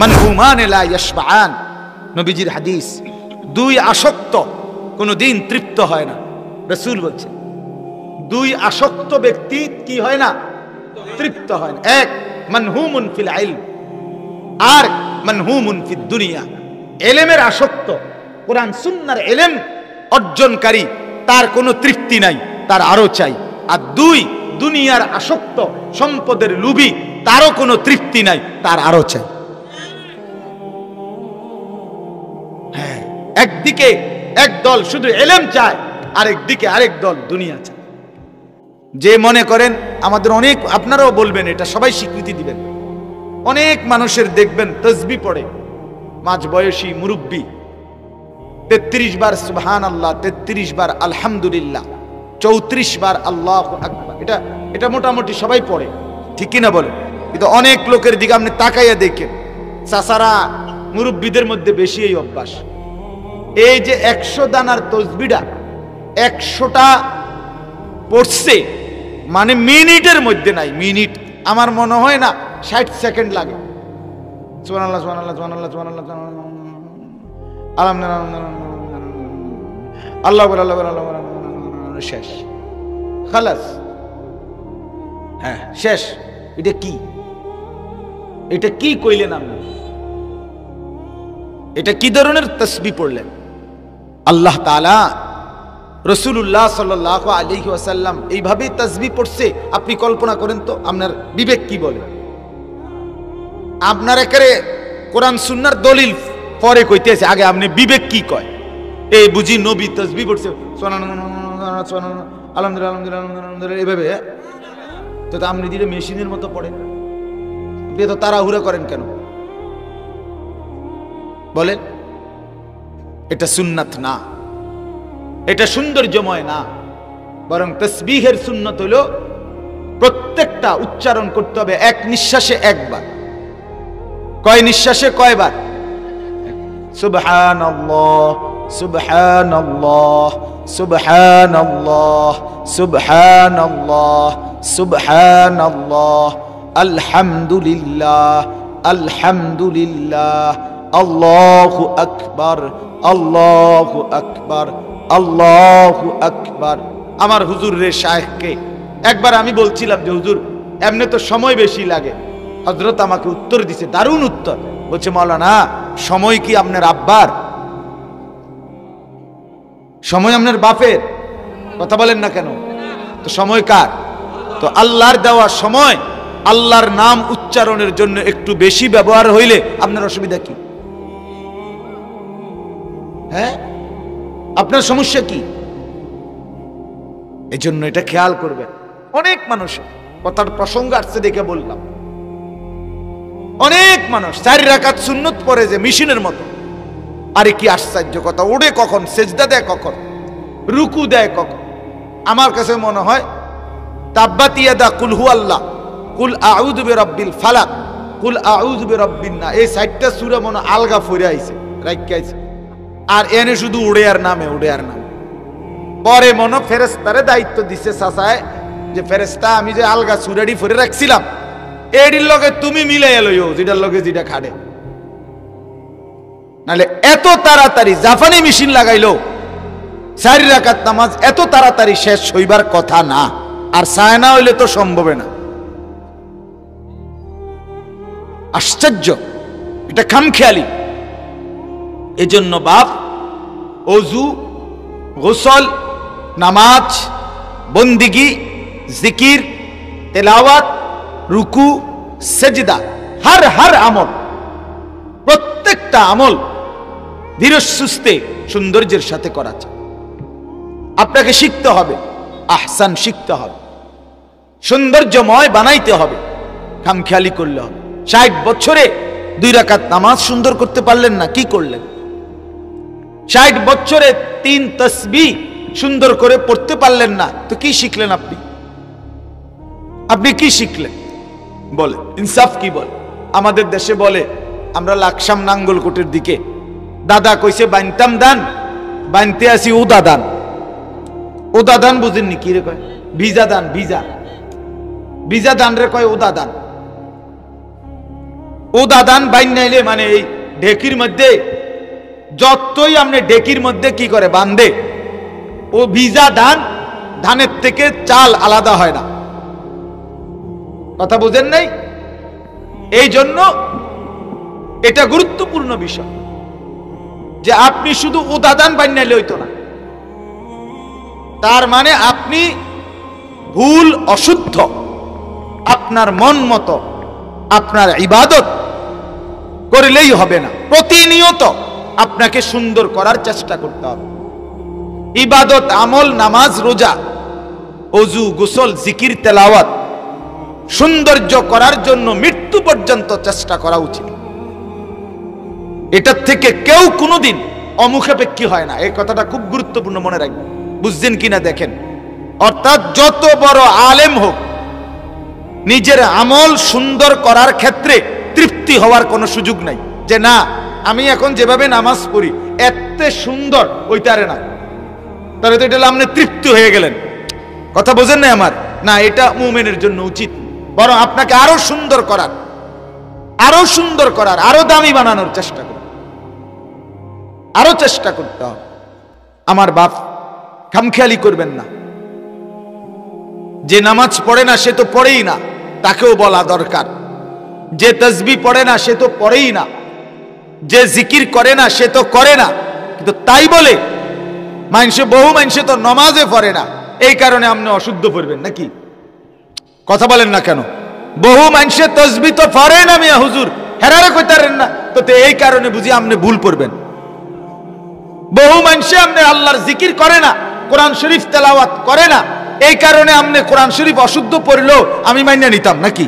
মানহুমান লা ইয়াশবাআন, নবীজির হাদিস। দুই আসক্ত কোনদিন তৃপ্ত হয় না। রাসূল বলছেন দুই আসক্ত ব্যক্তি কি হয় না? তৃপ্ত হয় না। এক মানহুমুন ফিল ইলম, আর মানহুমুন ফিদ দুনিয়া। ইলমের আসক্ত, কোরআন সুন্নাহর ইলম অর্জনকারী, তার কোনো তৃপ্তি নাই, তার আরো চাই। আর দুই দুনিয়ার আসক্ত, সম্পদের লোভী, তারও কোনো তৃপ্তি নাই, তার আরো চাই। হ্যাঁ, একদিকে এক দল শুধু ইলম চায়, আরেকদিকে আরেক দল দুনিয়া চায়। যে মনে করেন আমাদের অনেক, আপনারাও বলবেন, এটা সবাই স্বীকৃতি দিবেন, অনেক মানুষের দেখবেন তাসবিহ পড়ে, মাঝ বয়সী মুরব্বী, 33 বার সুবহানাল্লাহ, 33 বার আলহামদুলিল্লাহ, 34 বার আল্লাহু আকবার। এটা মোটামুটি সবাই পড়ে, ঠিক কিনা বলে? কিন্তু অনেক লোকের দিকে আপনি তাকাইয়া দেখেন, চাচারা মুরব্বীদের মধ্যে বেশি এই অভ্যাস। এই যে 100 দানার তাসবিহটা 100টা পড়ছে, মানে মিনিটের মধ্যে নাই, মিনিট আমার মনে হয় না 60 সেকেন্ড লাগে। সুবহানাল্লাহ সুবহানাল্লাহ সুবহানাল্লাহ সুবহানাল্লাহ আলহামদুলিল্লাহ আল্লাহু আকবার আল্লাহু আকবার, শেষ, খালাস। হ্যাঁ, শেষ। এটা কি? এটা কি কইলেন আপনি? এটা কি ধরনের তাসবিহ পড়লেন? আল্লাহ তাআলা, রাসূলুল্লাহ সাল্লাল্লাহু আলাইহি ওয়াসাল্লাম এইভাবে তাসবিহ পড়ছে। আপনি কল্পনা করেন তো, আপনার বিবেক কি বলে? আপনার একেবারে কোরআন সুন্নাহর দলিল পরে কইতেছে, আগে আপনি বিবেক কি কয়? এই বুঝি নবী তাসবিহ পড়ছে আলহামদুলিল্লাহ আলহামদুলিল্লাহ এভাবে, তো আপনি দিলে মেশিনের মতো পড়েন, আপনি তো তাড়াহুড়া করেন কেন বলেন? এটা সুন্নাত না, এটা সৌন্দর্যময় না, বরং তাসবিহের সুন্নত হলো প্রত্যেকটা উচ্চারণ করতে হবে এক নিঃশ্বাসে একবার। কয় নিঃশ্বাসে কয়বার? সুবহানাল্লাহ সুবহানাল্লাহ সুবহানাল্লাহ সুবহানাল্লাহ সুবহানাল্লাহ আলহামদুলিল্লাহ আলহামদুলিল্লাহ আল্লাহু আকবার আল্লাহু আকবার আল্লাহু আকবার। আমার হুজুরের শায়েখকে একবার আমি বলছিলাম যে হুজুর এমনি তো সময় বেশি লাগে। হযরত আমাকে উত্তর দিছে, দারুণ উত্তর। বলছে, মাওলানা সময় কি আপনার আব্বার? সময় আপনার বাপের? কথা বলেন না কেন? তো সময় কার? তো আল্লাহর দেওয়া সময় আল্লাহর নাম উচ্চারণের জন্য একটু বেশি ব্যবহার হইলে আপনার অসুবিধা কি? হ্যাঁ, আপনার সমস্যা কি? এই জন্য এটা খেয়াল করবেন। অনেক মানুষ, কথার প্রসঙ্গ আসছে দেখে বললাম, অনেক মানুষ 4 রাকাত সুন্নত পড়ে যে মেশিনের মতো। আরে কি আশ্চর্য কথা! ওড়ে কখন, সেজদা দেয় কখন, রুকু দেয় কখন। আমার কাছে মনে হয় তাব্বাত ইয়াদা কুল হু আল্লাহ, কুল আউযু বিরাব্বিল ফালাক, কুল আউযু বিরাব্বিন নাস, এই 4টা সূরা মনে আলগা ফইরা আইছে, রাইখা আইছে, আর এনে শুধু উড়ে আর নামে, উড়ে আর নামে। পরে মনে ফেরেশতারে দায়িত্ব দিছে চাচায়, যে ফেরেশতা আমি যে আলগা সূরাটি ফইরে রাখছিলাম, এডির লগে তুমি মিলাইয়া লইও, যেটার লগে যেটা খাড়ে। নাহলে এত তাড়াতাড়ি জাপানি মেশিন লাগাইলো 4 রাকাত নামাজ এত তাড়াতাড়ি শেষ হইবার কথা না, আর চায় না হইলে তো সম্ভব না। আশ্চর্য, এটা খামখেয়ালি। এজন্য বাপ ওযু, গোসল, নামাজ, বন্দিগি, জিকির, তেলাওয়াত, রুকু, সেজদা, হর আমল, প্রত্যেকটা আমল ধীরে সুস্থে সৌন্দর্যের সাথে করা চাই। আপনাকে শিখতে হবে, আহসান শিখতে হবে, সৌন্দর্যময় বানাইতে হবে, খামখেয়ালি করলে হবে। 60 বছরে 2 রাকাত নামাজ সুন্দর করতে পারলেন না, কি করলেন? 60 বছরে 3 তাসবিহ সুন্দর করে পড়তে পারলেন না, তো কি শিখলেন আপনি? আপনি কি শিখলেন বলে? ইনসাফ কি বলে? আমাদের দেশে বলে, আমরা লাকসাম নাঙ্গলকোটের দিকে, দাদা কইছে বাইনতাম দান, বাইনতে আসি উদা দান। উদা দান বুঝেননি? কি রে কয়? ভিজা দান, ভিজা, ভিজা দান রে কয় উদা দান। ও দাদান বাইন নাইলে মানে এই ঢেকির মধ্যে যতই আপনি ঢেকির মধ্যে কি করে বান্ধে, ও ভিজা ধান, ধানের থেকে চাল আলাদা হয় না। কথা বুঝেন নাই? এই জন্য এটা গুরুত্বপূর্ণ বিষয় যে আপনি শুধু উদাদান বানাইলে হইতো না, তার মানে আপনি ভুল অশুদ্ধ আপনার মন মতো আপনার ইবাদত করলেই হবে না, প্রতিনিয়ত আপনাকে সুন্দর করার চেষ্টা করতে হবে। ইবাদত, আমল, নামাজ, রোজা, ওযু, গোসল, জিকির, তেলাওয়াত সৌন্দর্য করার জন্য মৃত্যু পর্যন্ত চেষ্টা করা উচিত। এটার থেকে কেউ কোনোদিন অমুখাপেক্ষী হয় না। এই কথাটা খুব গুরুত্বপূর্ণ, মনে রাখবেন। বুঝছেন কিনা দেখেন। অর্থাৎ যত বড় আলেম হোক, নিজের আমল সুন্দর করার ক্ষেত্রে তৃপ্তি হওয়ার কোনো সুযোগ নাই যে না আমি এখন যেভাবে নামাজ পড়ি এত সুন্দর ওইটারে না, তাহলে তো এটা আপনি তৃপ্তি হয়ে গেলেন। কথা বোঝেন না আমার? না, এটা মুমিনের জন্য উচিত। বরং আপনাকে আরো সুন্দর করার, আরো সুন্দর করার, আরো দামি বানানোর চেষ্টা করুন, আরো চেষ্টা করতে হবে। আমার বাপ, খামখেয়ালি করবেন না। যে নামাজ পড়ে না সে তো পড়েই না, তাকেও বলা দরকার। যে তাসবিহ পড়ে না সে তো পড়েই না, যে জিকির করে না সে তো করে না। কিন্তু তাই বলে বহু মানুষে তো নমাজে পড়ে না, এই কারণে আপনি অশুদ্ধ পড়বেন নাকি? কথা বলেন না কেন? বহু মানুষে তাসবিহ তো পড়ে না মিয়া হুজুর, হেরারে কইতারেন না তো এই কারণে বুঝি আপনি ভুল পড়বেন। বহু মানুষে আপনি আল্লাহর জিকির করে না, কোরআন শরীফ তেলাওয়াত করে না, এই কারণে আপনি কোরআন শরীফ অশুদ্ধ পড়লেও আমি মাইনা নিতাম নাকি?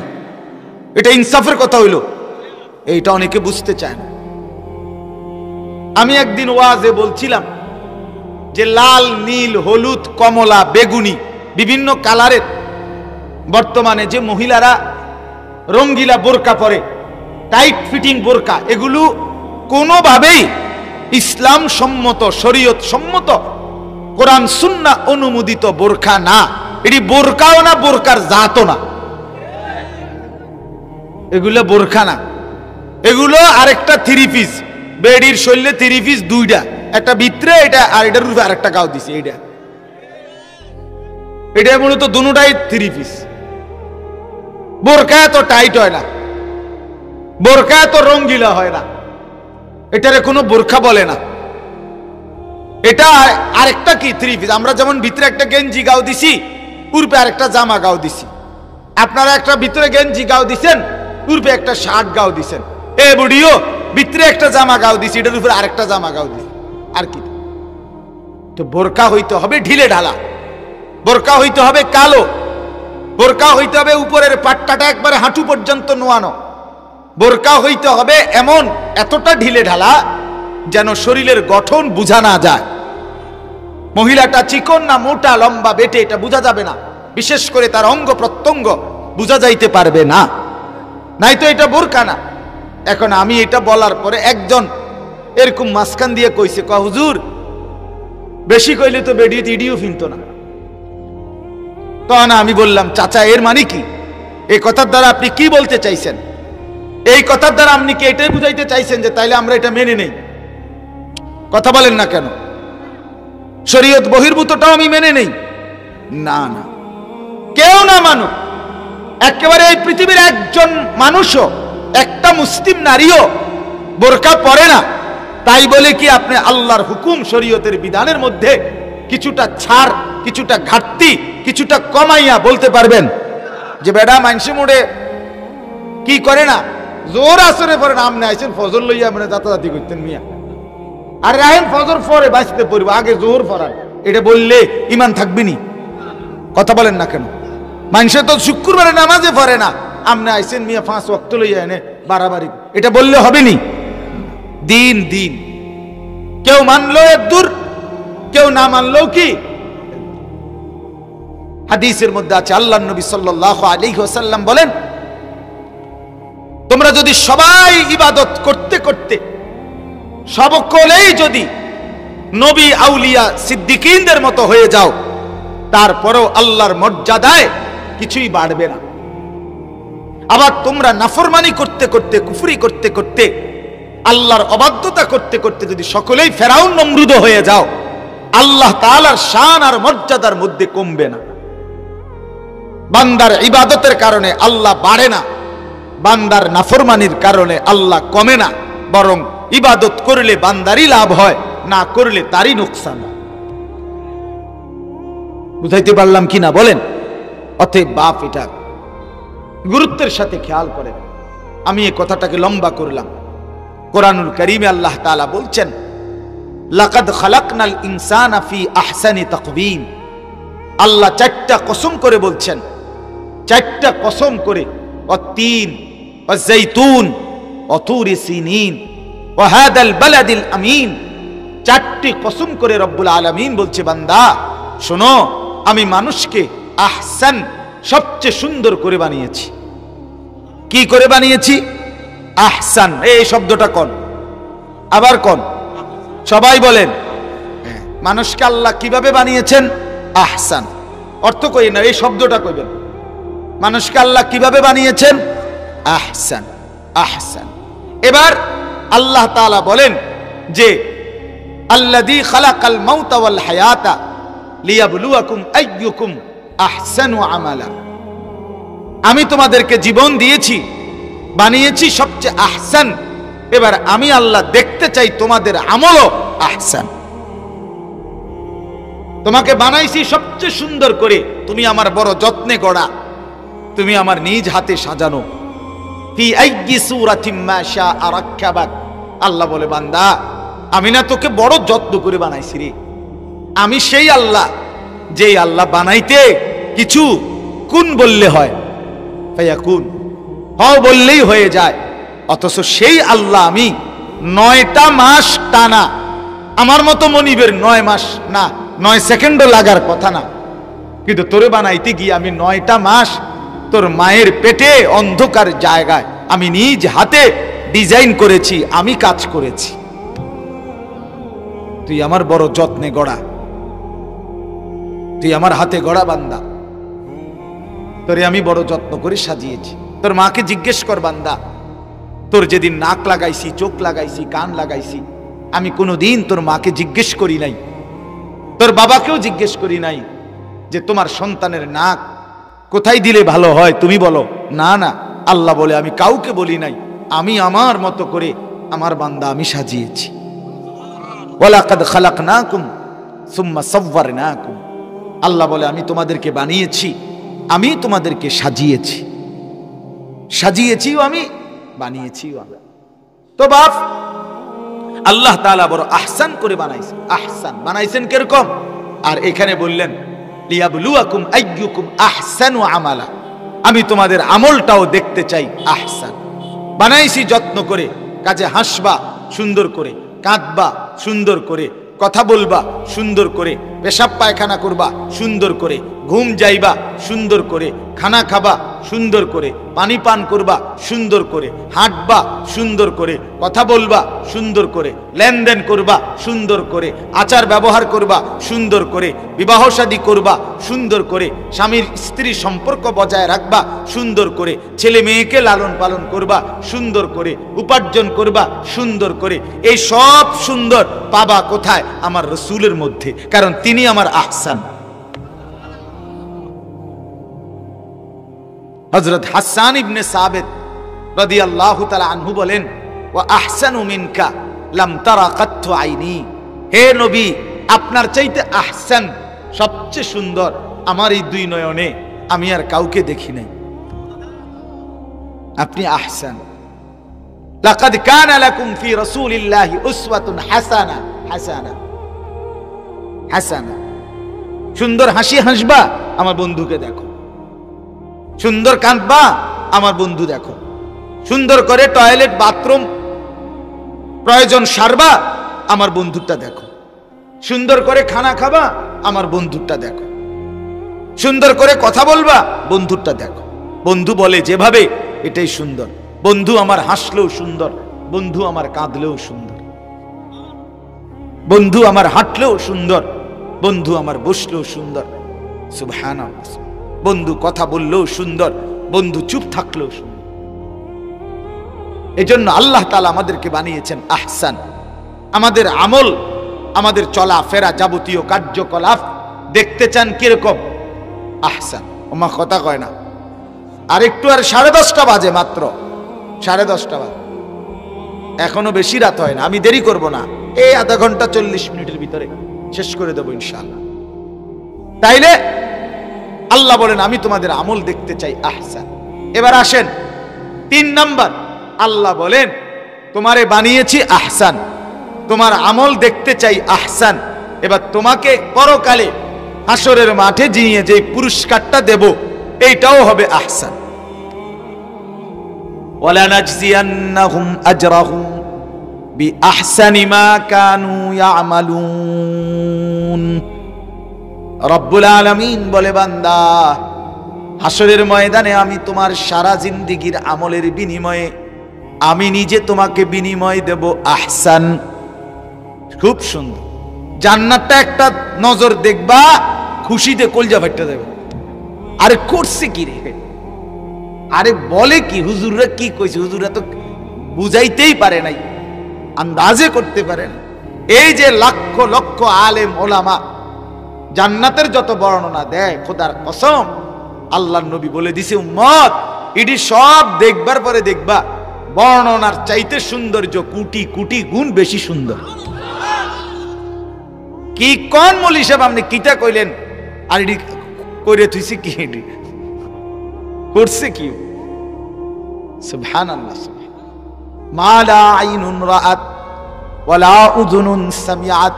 এটা ইনসাফের কথা হইল? এইটা অনেকে বুঝতে চায় না। আমি একদিন ওয়াজে বলছিলাম যে লাল, নীল, হলুদ, কমলা, বেগুনি বিভিন্ন কালারের বর্তমানে যে মহিলারা রঙ্গিলা বোরকা পরে, টাইট ফিটিং বোরকা, এগুলো কোনোভাবেই ইসলাম সম্মত, শরীয়ত সম্মত, কোরআন সুন্নাহ অনুমোদিত বোরকা না। এটি বোরকাও না, বোরকার জাতও না, এগুলো বোরকা না। এগুলো আরেকটা থ্রি পিস, বেডির শরীরে থ্রি পিস দুইটা, একটা ভিতরে এটা আর এটার রূপে আরেকটা গাও দিছে। এটা মূলত দুটাই থ্রি পিস। বোরকা এত টাইট হয় না, বোরকা এত রঙ্গিলা হয় না, এটারে কোনো বোরকা বলে না। এটা আরেকটা কি থ্রি পিস। আমরা যেমন ভিতরে একটা গেঞ্জি গাও দিছি, পূর্বে আরেকটা জামা গাও দিছি। আপনারা একটা ভিতরে গেঞ্জি গাও দিছেন, পূর্বে একটা শার্ট গাও দিছেন। এ বুড়িও ভিতরে একটা জামা গাও দিছি, এটার উপরে আরেকটা জামা গাও দিছি। আর কি? তো বোরকা হইতে হবে ঢিলে ঢালা, বোরকা হইতে হবে কালো, বোরকা হইতে হবে উপরের পাট্টাটা একবারে হাঁটু পর্যন্ত নোয়ানো, বোরকা হইতে হবে এমন এতটা ঢিলে ঢালা যেন শরীরের গঠন বোঝা না যায়। মহিলাটা চিকন না মোটা, লম্বা, বেটে এটা বোঝা যাবে না। বিশেষ করে তার অঙ্গ প্রত্যঙ্গ বোঝা যাইতে পারবে না, নাই তো এটা বোরকা না। এখন আমি এটা বলার পরে একজন এরকম মাঝখান দিয়ে কইছে, হুজুর বেশি কইলে তো বেডিয়ে ইডিও ফিনতো না। তখন আমি বললাম, চাচা এর মানে কি? এই কথার দ্বারা আপনি কি বলতে চাইছেন? এই কথার দ্বারা আপনি কি এটাই বুঝাইতে চাইছেন যে তাইলে আমরা এটা মেনে নেই? কথা বলেন না কেন? শরীয়ত বহির্ভূতটাও আমি মেনে নেই? না না, কেউ না মানুক, একেবারে এই পৃথিবীর একজন মানুষও, একটা মুসলিম নারীও বোরকা পরে না, তাই বলে কি আপনি আল্লাহর হুকুম, শরীয়তের বিধানের মধ্যে কিছুটা ছাড়, কিছুটা ঘাটতি, কিছুটা কমাইয়া বলতে পারবেন যে বেডা মানসি মোড়ে কি করে না, জোর আসরে পরে না, আপনি আইসেন ফজর লইয়া মানে যাতায়াতি করতেন মিয়া, আর রাহেন ফজর পরে বাঁচতে পড়বো, আগে জোর পড়ান, এটা বললে ইমান থাকবে নি? কথা বলেন না কেন? মানুষে তো শুক্রবারে নামাজে পড়ে না, আপনি আইসেন মিয়া 5 ওয়াক্ত লইয়া এনে বাড়াবাড়ি, এটা বললে হবে নি? দিন দিন কেউ মানলো এর দূর, কেউ না মানলো কি। হাদিসের মধ্যে আছে, আল্লাহর নবী সাল্লাল্লাহু আলাইহি ওয়াসাল্লাম বলেন, তোমরা যদি সবাই ইবাদত করতে করতে সকলেই যদি নবী, আউলিয়া, সিদ্দিকীনদের মতো হয়ে যাও, তারপরেও আল্লাহর মর্যাদায় কিছুই বাড়বে না। আবার তোমরা নাফরমানি করতে করতে, কুফরি করতে করতে, আল্লাহর অবাধ্যতা করতে করতে যদি সকলেই ফেরাউন নমরুদ হয়ে যাও, আল্লাহ তাআলার শান আর মর্যাদার মধ্যে কমবে না। বান্দার ইবাদতের কারণে আল্লাহ বাড়ে না, বান্দার নাফরমানির কারণে আল্লাহ কমে না, বরং ইবাদত করলে বান্দারই লাভ হয়, না করলে তারই নোকসান। বুঝাইতে পারলাম কিনা বলেন? অতএব বাপ এটা গুরুত্বের সাথে খেয়াল করেন। আমি এই কথাটাকে লম্বা করলাম। কোরআনুল কারীমে আল্লাহ তাআলা বলছেন, লাকাদ খালাকনাল ইনসানা ফি আহসানি তাকওয়িম। আল্লাহ চারটা কসম করে বলছেন, চারটা কসম করে, ওয়াত-তিন ওয়াজ-জাইতুন ওয়া-তুরি সিনিন ওয়া হাদাল বালাদিল আমিন। চারটি কসম করে রব্বুল আলামিন বলছে, বান্দা শোনো, আমি মানুষকে আহসান, সবচেয়ে সুন্দর করে বানিয়েছি। কি করে বানিয়েছি? আহসান। এই শব্দটা কোন? আবার কোন? সবাই বলেন। মানুষকে আল্লাহ কিভাবে বানিয়েছেন? আহসান। অর্থ কই না, এই শব্দটা কইবেন। মানুষকে আল্লাহ কিভাবে বানিয়েছেন? আহসান, আহসান। এবার আল্লাহ তাআলা বলেন যে আল্লাযী খালাকাল মাউতা ওয়াল হায়াতা লিয়াবলুয়াকুম আইয়ুকুম আহসানু আমালা। আমি তোমাদেরকে জীবন দিয়েছি, বানিয়েছি সবচেয়ে আহসান। এবার আমি আল্লাহ দেখতে চাই তোমাদের আমলও আহসান। তোমাকে বানাইছি সবচেয়ে সুন্দর করে, তুমি আমার বড় যত্নে গড়া, তুমি আমার নিজ হাতে সাজানো। ফি আইয়ি সূরাতিম মা শাআ রাক্কাবাক। আল্লাহ বলে, বান্দা আমি না তোকে বড় যত্ন করে বানাইছি রে। আমি সেই আল্লাহ, যেই আল্লাহ বানাইতে কিছু কুন বললে হয়, ফায়াকুন, হও বললেই হয়ে যায়। অথচ সেই আল্লাহ আমি 9টা মাস টানা, আমার মতো মনিবের 9 মাস না, 9 সেকেন্ডও লাগার কথা না, কিন্তু তোরে বানাইতে গিয়ে আমি 9টা মাস তোর মায়ের পেটে অন্ধকার জায়গায় আমি নিজ হাতে ডিজাইন করেছি, আমি কাজ করেছি। তুই আমার বড় যত্নে গড়া, তুই আমার হাতে গড়া বান্দা, তোরে আমি বড় যত্ন করে সাজিয়েছি। তোর মাকে জিজ্ঞেস কর বান্দা, তোর যেদিন নাক লাগাইছি, চোখ লাগাইছি, কান লাগাইছি, আমি কোনোদিন তোর মাকে জিজ্ঞেস করি নাই, তোর বাবাকেও জিজ্ঞেস করি নাই যে তোমার সন্তানের নাক কোথায় দিলে ভালো হয়, তুমি বলো না। না, আল্লাহ বলে আমি কাউকে বলি নাই, আমি আমার মতো করে আমার বান্দা আমি সাজিয়েছি। ওয়ালাকাদ খালাকনাকুম সুম্মা সাওয়ারনাকুম। আল্লাহ বলে আমি তোমাদেরকে বানিয়েছি, আমি তোমাদেরকে সাজিয়েছি, সাজিয়েছিও আমি, বানিয়েছিও আমি। তো বাপ আল্লাহ তাআলা বড় আহসান করে বানাইছেন। আহসান বানাইছেন কিরকম? আর এখানে বললেন লিয়াবলুয়াকুম আইয়ুকুম আহসানু আমালা। আমি তোমাদের আমলটাও দেখতে চাই আহসান। বানাইছি যত্ন করে, কাজে হাসবা সুন্দর করে, কাঁদবা সুন্দর করে, কথা বলবা সুন্দর করে, পেশাব পায়খানা করবা সুন্দর করে, ঘুম যাইবা সুন্দর করে, খানা খাবা সুন্দর করে, পানি পান করবা সুন্দর করে, হাঁটবা সুন্দর করে, কথা বলবা সুন্দর করে, লেনদেন করবা সুন্দর করে, আচার ব্যবহার করবা সুন্দর করে, বিবাহ শাদী করবা সুন্দর করে, স্বামীর স্ত্রী সম্পর্ক বজায় রাখবা সুন্দর করে, ছেলে মেয়েকে লালন পালন করবা সুন্দর করে, উপার্জন করবা সুন্দর করে। এই সব সুন্দর পাবা কোথায়? আমার রাসূলের মধ্যে, কারণ তিনি আমার আহসান। হযরত হাসান ইবনে সাবিত রাদিয়াল্লাহু তাআলা আনহু বলেন, ওয়া আহসানু মিনকা লাম তারা কাত্তু আইনি। হে নবী, আপনার চাইতে আহসান, সবচেয়ে সুন্দর আমার এই দুই নয়নে আমি আর কাউকে দেখি নাই। আপনি আহসান। লাকাদ কানা লাকুম ফি রাসূলিল্লাহি উসওয়াতুন হাসানা। হাসানা, হাসানা। সুন্দর হাসি হাসবা, আমার বন্ধুকে দেখো। সুন্দর কাঁদবা, আমার বন্ধু দেখো। সুন্দর করে টয়লেট বাথরুম প্রয়োজন সারবা, আমার বন্ধুটা দেখো। সুন্দর করে খানা খাবা, আমার বন্ধুটা দেখো। সুন্দর করে কথা বলবা, বন্ধুটা দেখো। বন্ধু বলে যেভাবে, এটাই সুন্দর। বন্ধু আমার হাসলেও সুন্দর, বন্ধু আমার কাঁদলেও সুন্দর, বন্ধু আমার হাঁটলেও সুন্দর, বন্ধু আমার বসলেও সুন্দর। সুবহানাল্লাহ। বন্ধু কথা বললেও সুন্দর, বন্ধু চুপ থাকলেও সুন্দর। এজন্য আল্লাহ তাআলা আমাদেরকে বানিয়েছেন আহসান। আমাদের আমল, আমাদের চলাফেরা, যাবতীয় কার্যকলাপ দেখতে চান কিরকম? আহসান। ওমা কথা কয় না, আর একটু, আর 10:30 বাজে, মাত্র 10:30 বাজে, এখনো বেশি রাত হয় না। আমি দেরি করব না, এই আধা ঘন্টা 40 মিনিটের ভিতরে শেষ করে দেবো ইনশাআল্লাহ। তাইলে আল্লাহ বলেন আমি তোমাদের আমল দেখতে চাই আহসান। এবার আসেন 3 নাম্বার, আল্লাহ বলেন তোমারে বানিয়েছি আহসান, তোমার আমল দেখতে চাই আহসান। এবার তোমাকে পরকালে হাসরের মাঠে জিনিয়ে যে পুরস্কারটা দেব এইটাও হবে আহসান। ওয়ালা নাজজিয়ান্নাহুম আজরাহুম বিআহসানি মা কানু ইয়ামালুন। রব্বুল আলামিন বলে, বান্দা হাসরের ময়দানে আমি তোমার সারা জিন্দেগীর আমলের বিনিময়ে আমি নিজে তোমাকে বিনিময় দেব আহসান। খুব সুন্দর। জান্নাতটা একটা নজর দেখবা, খুশিতে কলজা ফাটতে যাবে। আরে করছে কি রে, আরে বলে কি, হুজুররা কি কইছে, হুজুররা তো বুঝাইতেই পারে নাই, আন্দাজে করতে পারে না। এই যে লক্ষ লক্ষ আলেম ওলামা জান্নাতের যত বর্ণনা দেয়, খোদার কসম আল্লাহর নবী বলে দিছে, উম্মত এটি সব দেখবার পরে দেখবা বর্ণনার চাইতে সৌন্দর্য কোটি কোটি গুণ বেশি সুন্দর। কি কোন মৌলী সাহেব আপনি কিটা কইলেন, আর এটি কইরে থুইছে কি, এটি করছে কি? সুবহানাল্লাহ। মা লা আইনুন রাআত ওয়ালা উযুনুন সামিআত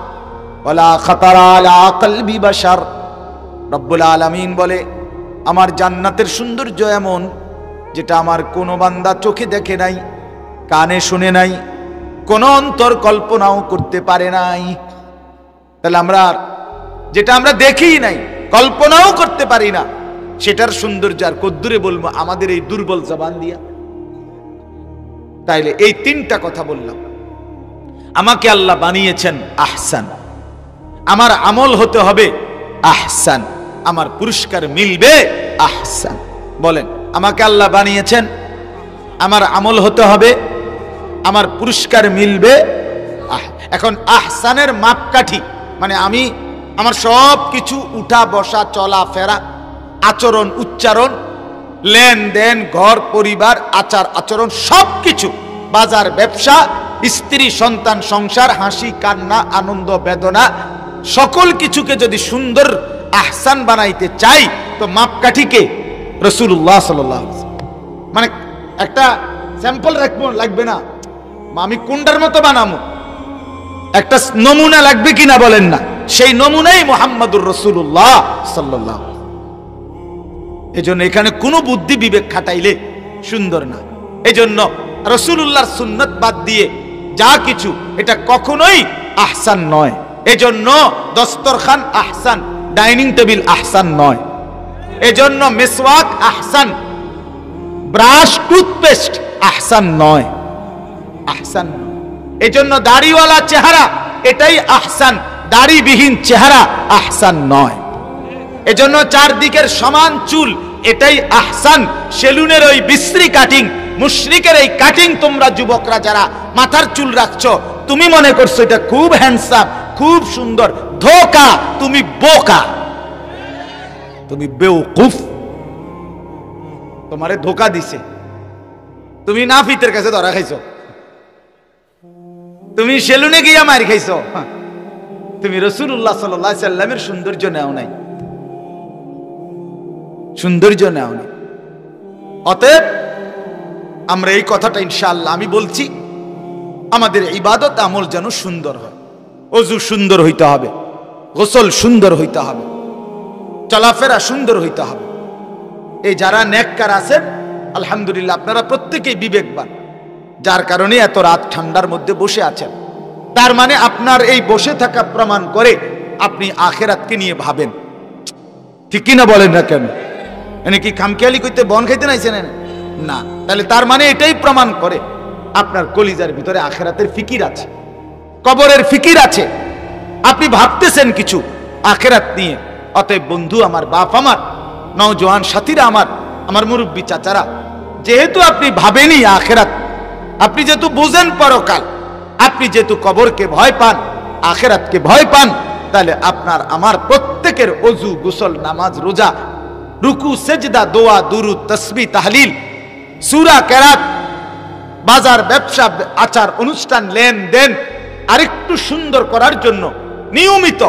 ওয়ালা খাতারা আলা কলবি বাশার। রব্বুল আলামিন বলে আমার জান্নাতের সৌন্দর্য এমন যেটা আমার কোনো বান্দা চোখে দেখে নাই, কানে শুনে নাই, কোন অন্তর কল্পনাও করতে পারে নাই। তাহলে আমরা যেটা আমরা দেখি নাই, কল্পনাও করতে পারি না, সেটার সৌন্দর্য আর কদ্দুরে বলবো আমাদের এই দুর্বল জবান দিয়া? তাইলে এই 3টা কথা বললাম। আমাকে আল্লাহ বানিয়েছেন আহসান, আমার আমল হতে হবে আহসান, আমার পুরস্কার মিলবে আহসান। বলেন, আমাকে আল্লাহ বানিয়েছেন, আমার আমল হতে হবে, আমার পুরস্কার মিলবে। এখন আহসানের মাপকাঠি মানে আমি আমার সব কিছু, উঠা বসা চলা ফেরা, আচরণ উচ্চারণ, লেনদেন, ঘর পরিবার, আচার আচরণ, সবকিছু, বাজার ব্যবসা, স্ত্রী সন্তান সংসার, হাসি কান্না আনন্দ বেদনা, সকল কিছুকে যদি সুন্দর আহসান বানাইতে চাই তো মাপকাঠিকে রাসূলুল্লাহ সাল্লাল্লাহু আলাইহি ওয়াসাল্লাম, মানে একটা স্যাম্পল রাখবো, লাগবে না আমি কোনটার মতো বানাবো, একটা নমুনা লাগবে কিনা বলেন না? সেই নমুনাই মুহাম্মদুর রাসূলুল্লাহ সাল্লাল্লাহু আলাইহি ওয়াসাল্লাম। এজন্য এখানে কোনো বুদ্ধি বিবেক খাটাইলে সুন্দর না। এজন্য রাসূলুল্লাহর সুন্নাত বাদ দিয়ে যা কিছু, এটা কখনোই আহসান নয়। এজন্য দস্তরখান আহসান, ডাইনিং টেবিল আহসান নয়। এজন্য মিসওয়াক আহসান, ব্রাশ টুথপেস্ট আহসান নয়, আহসান। এজন্য দাড়িওয়ালা চেহারা এটাই আহসান, দাড়িবিহীন চেহারা আহসান নয়। এজন্য চারদিকের সমান চুল এটাই আহসান, সেলুনের ওই বিশ্রী কাটিং, মুশরিকের এই কাটিং, তোমরা যুবকরা যারা মাথার চুল রাখছো তুমি মনে করছো এটা খুব হ্যান্ডসাম, খুব সুন্দর, ধোকা, তুমি বোকা, তুমি বেওকুফ, তোমারে ধোকা দিছে। তুমি নাফিতের কাছে ধরা খাইছো, তুমি সেলুনে গিয়া মার খাইছো, তুমি রাসূলুল্লাহ সাল্লাল্লাহু আলাইহি সাল্লামের সৌন্দর্য নেও নাই, সৌন্দর্য নেও নাই। অতএব আমরা এই কথাটা ইনশাআল্লাহ আমি বলছি, আমাদের ইবাদত আমল যেন সুন্দর হয়। ওযু সুন্দর হইতে হবে, গোসল সুন্দর হইতে হবে, চলাফেরা সুন্দর হইতে হবে। এই যারা নেককার আছেন আলহামদুলিল্লাহ, আপনারা প্রত্যেকেই বিবেকবান, যার কারণে এত রাত ঠান্ডার মধ্যে বসে আছেন। তার মানে আপনার এই বসে থাকা প্রমাণ করে আপনি আখিরাতকে নিয়ে ভাবেন, ঠিক কিনা বলেন না কেন? মানে কি খামখেয়ালি কইতে বন খাইতে নাইছেন না? তাহলে তার মানে এটাই প্রমাণ করে আপনার কলিজার ভিতরে আখিরাতের ফিকির আছে, কবরের ফিকির আছে, আপনি ভাবতেছেন কিছু আখিরাত নিয়ে। অতএব বন্ধু আমার, বাপ আমার, নওজোয়ান সাথীরা আমার, আমার মুরব্বী চাচারা, যেহেতু আপনি ভাবেনই আখিরাত, আপনি যেহেতু বুঝেন পরকাল, আপনি যেহেতু কবরকে ভয় পান, আখিরাতকে ভয় পান, তাহলে আপনার আমার প্রত্যেকের ওযু, গোসল, নামাজ, রোজা, রুকু, সেজদা, দোয়া, দুরুদ, তাসবিহ, তাহলিল, সূরা, কেরাত, বাজার, ব্যবসা, আচার অনুষ্ঠান, লেনদেন আরেকটু সুন্দর করার জন্য নিয়মিত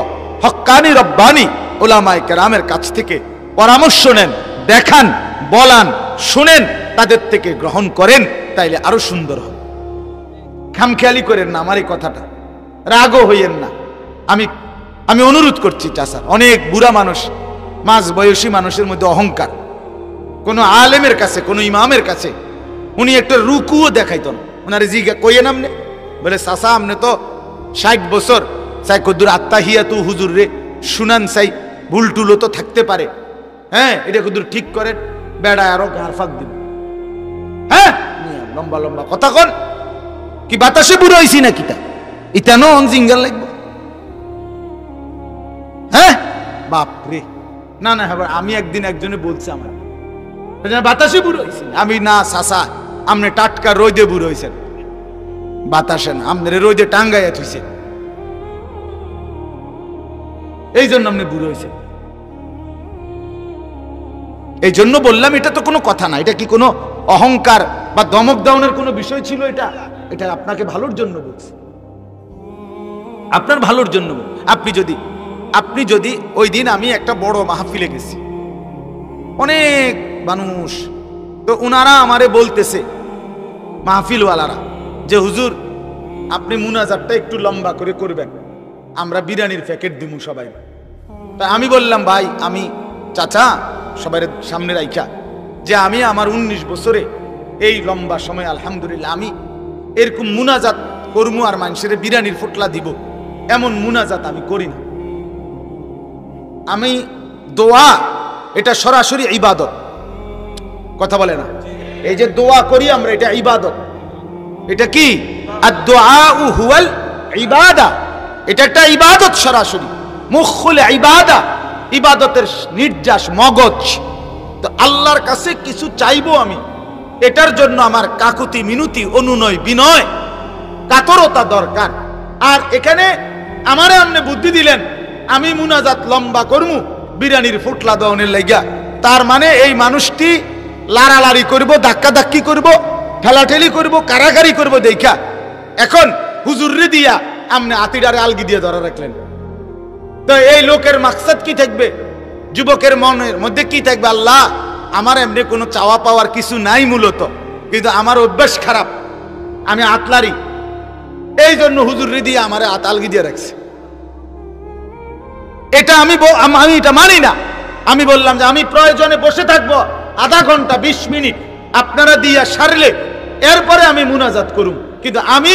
হক্কানি রব্বানি উলামায়ে কেরামের কাছ থেকে পরামর্শ নেন, দেখান, বলান, শুনেন, তাদের থেকে গ্রহণ করেন, তাইলে আরো সুন্দর হবে। খামখেয়ালি করেন না আমার এই কথাটা, রাগও হইয়েন না। আমি অনুরোধ করছি চাচা, অনেক বুড়া মানুষ, মাঝ বয়সী মানুষের মধ্যে অহংকার। কোন আলেমের কাছে, কোন ইমামের কাছে উনি একটা রুকুও দেখাইতেন, ওনারে জিজ্ঞা কইয়েন আমনে, বলে চাচা আমনে তো 60 বছর, চাই কদ্দুর আত্মাহিয়াতু হুজুর রে শুনান, চাই ভুল টুলো তো থাকতে পারে, হ্যাঁ এটা কদ্দুর ঠিক করেন, বেড়া আরো গার ফাঁক দিব। হ্যাঁ লম্বা লম্বা কথা কন, কি বাতাসে বুড়ো হইছি না কিতা ইতানো জিঙ্গাল লাগবে? হ্যাঁ বাপরে, না না হ্যাঁ, আমি একদিন একজনে বলছি আমার বাতাসে বুড়ো হইছি, আমি না চাচা আমনে টাটকা রোদে বুড়ো হইছেন, বাতাসে না, আমনে রোদে টাঙ্গাইয়া থুইছেন, এই জন্য আপনি বুড়ো হয়েছেন। এই জন্য বললাম এটা তো কোনো কথা না, এটা কি কোনো অহংকার বা দমক দাউনের কোনো বিষয় ছিল? এটা আপনাকে ভালোর জন্য বলছি, আপনার ভালোর জন্য। আপনি যদি ওই দিন আমি একটা বড় মাহফিলে গেছি, অনেক মানুষ, তো উনারা আমারে বলতেছে মাহফিলওয়ালারা যে হুজুর আপনি মুনাজাতটা একটু লম্বা করে করবেন, আমরা বিরিয়ানির প্যাকেট দিমু সবাই। তা আমি বললাম ভাই, আমি চাচা সবাই সামনে রাইখা যে আমি আমার 19 বছরে এই লম্বা সময় আলহামদুলিল্লাহ আমি এরকম মুনাজাত করমু আর মানুষের বিরিয়ানির ফোটলা দিব, এমন মুনাজাত আমি করি না। আমি দোয়া এটা সরাসরি ইবাদত, কথা বলে না, এই যে দোয়া করি আমরা এটা ইবাদত। এটা কি? আদ-দুআউ হুয়াল ইবাদা, এটা একটা ইবাদত সরাসরি, মুখুল ইবাদা, ইবাদতের নির্যাস, মগজ। তো আল্লাহর কাছে কিছু চাইবো আমি, এটার জন্য আমার কাকুতি মিনতি, অনুনয় বিনয়, কাতরতা দরকার। আর এখানে আমারে আপনি বুদ্ধি দিলেন আমি মুনাজাত লম্বা করমু বিরিয়ানির ফুটলা দেওয়ানের লাইগা, তার মানে এই মানুষটি লাড়ালাড়ি করব, ধাক্কা ধাক্কি করব, ঠেলাঠেলি করব, কারাগারি করব দেখা এখন হুজুররে দিয়া আপনি আতিডারে আলগি দিয়ে ধরা রাখলেন। তো এই লোকের মাকসাদ কি থাকবে? যুবকের মনের মধ্যে কি থাকবে? আল্লাহ আমার এমনি কোনো চাওয়া পাওয়ার কিছু নাই মূলত, কিন্তু আমার অভ্যাস খারাপ, আমি আতলারি, এই জন্য হুজুররে দিয়ে আমারে আলগি দিয়ে রাখছে। এটা আমি এটা মানি না। আমি বললাম যে আমি প্রয়োজনে বসে থাকবো আধা ঘন্টা 20 মিনিট, আপনারা দিয়া সারলে এরপরে আমি মুনাজাত করুম, কিন্তু আমি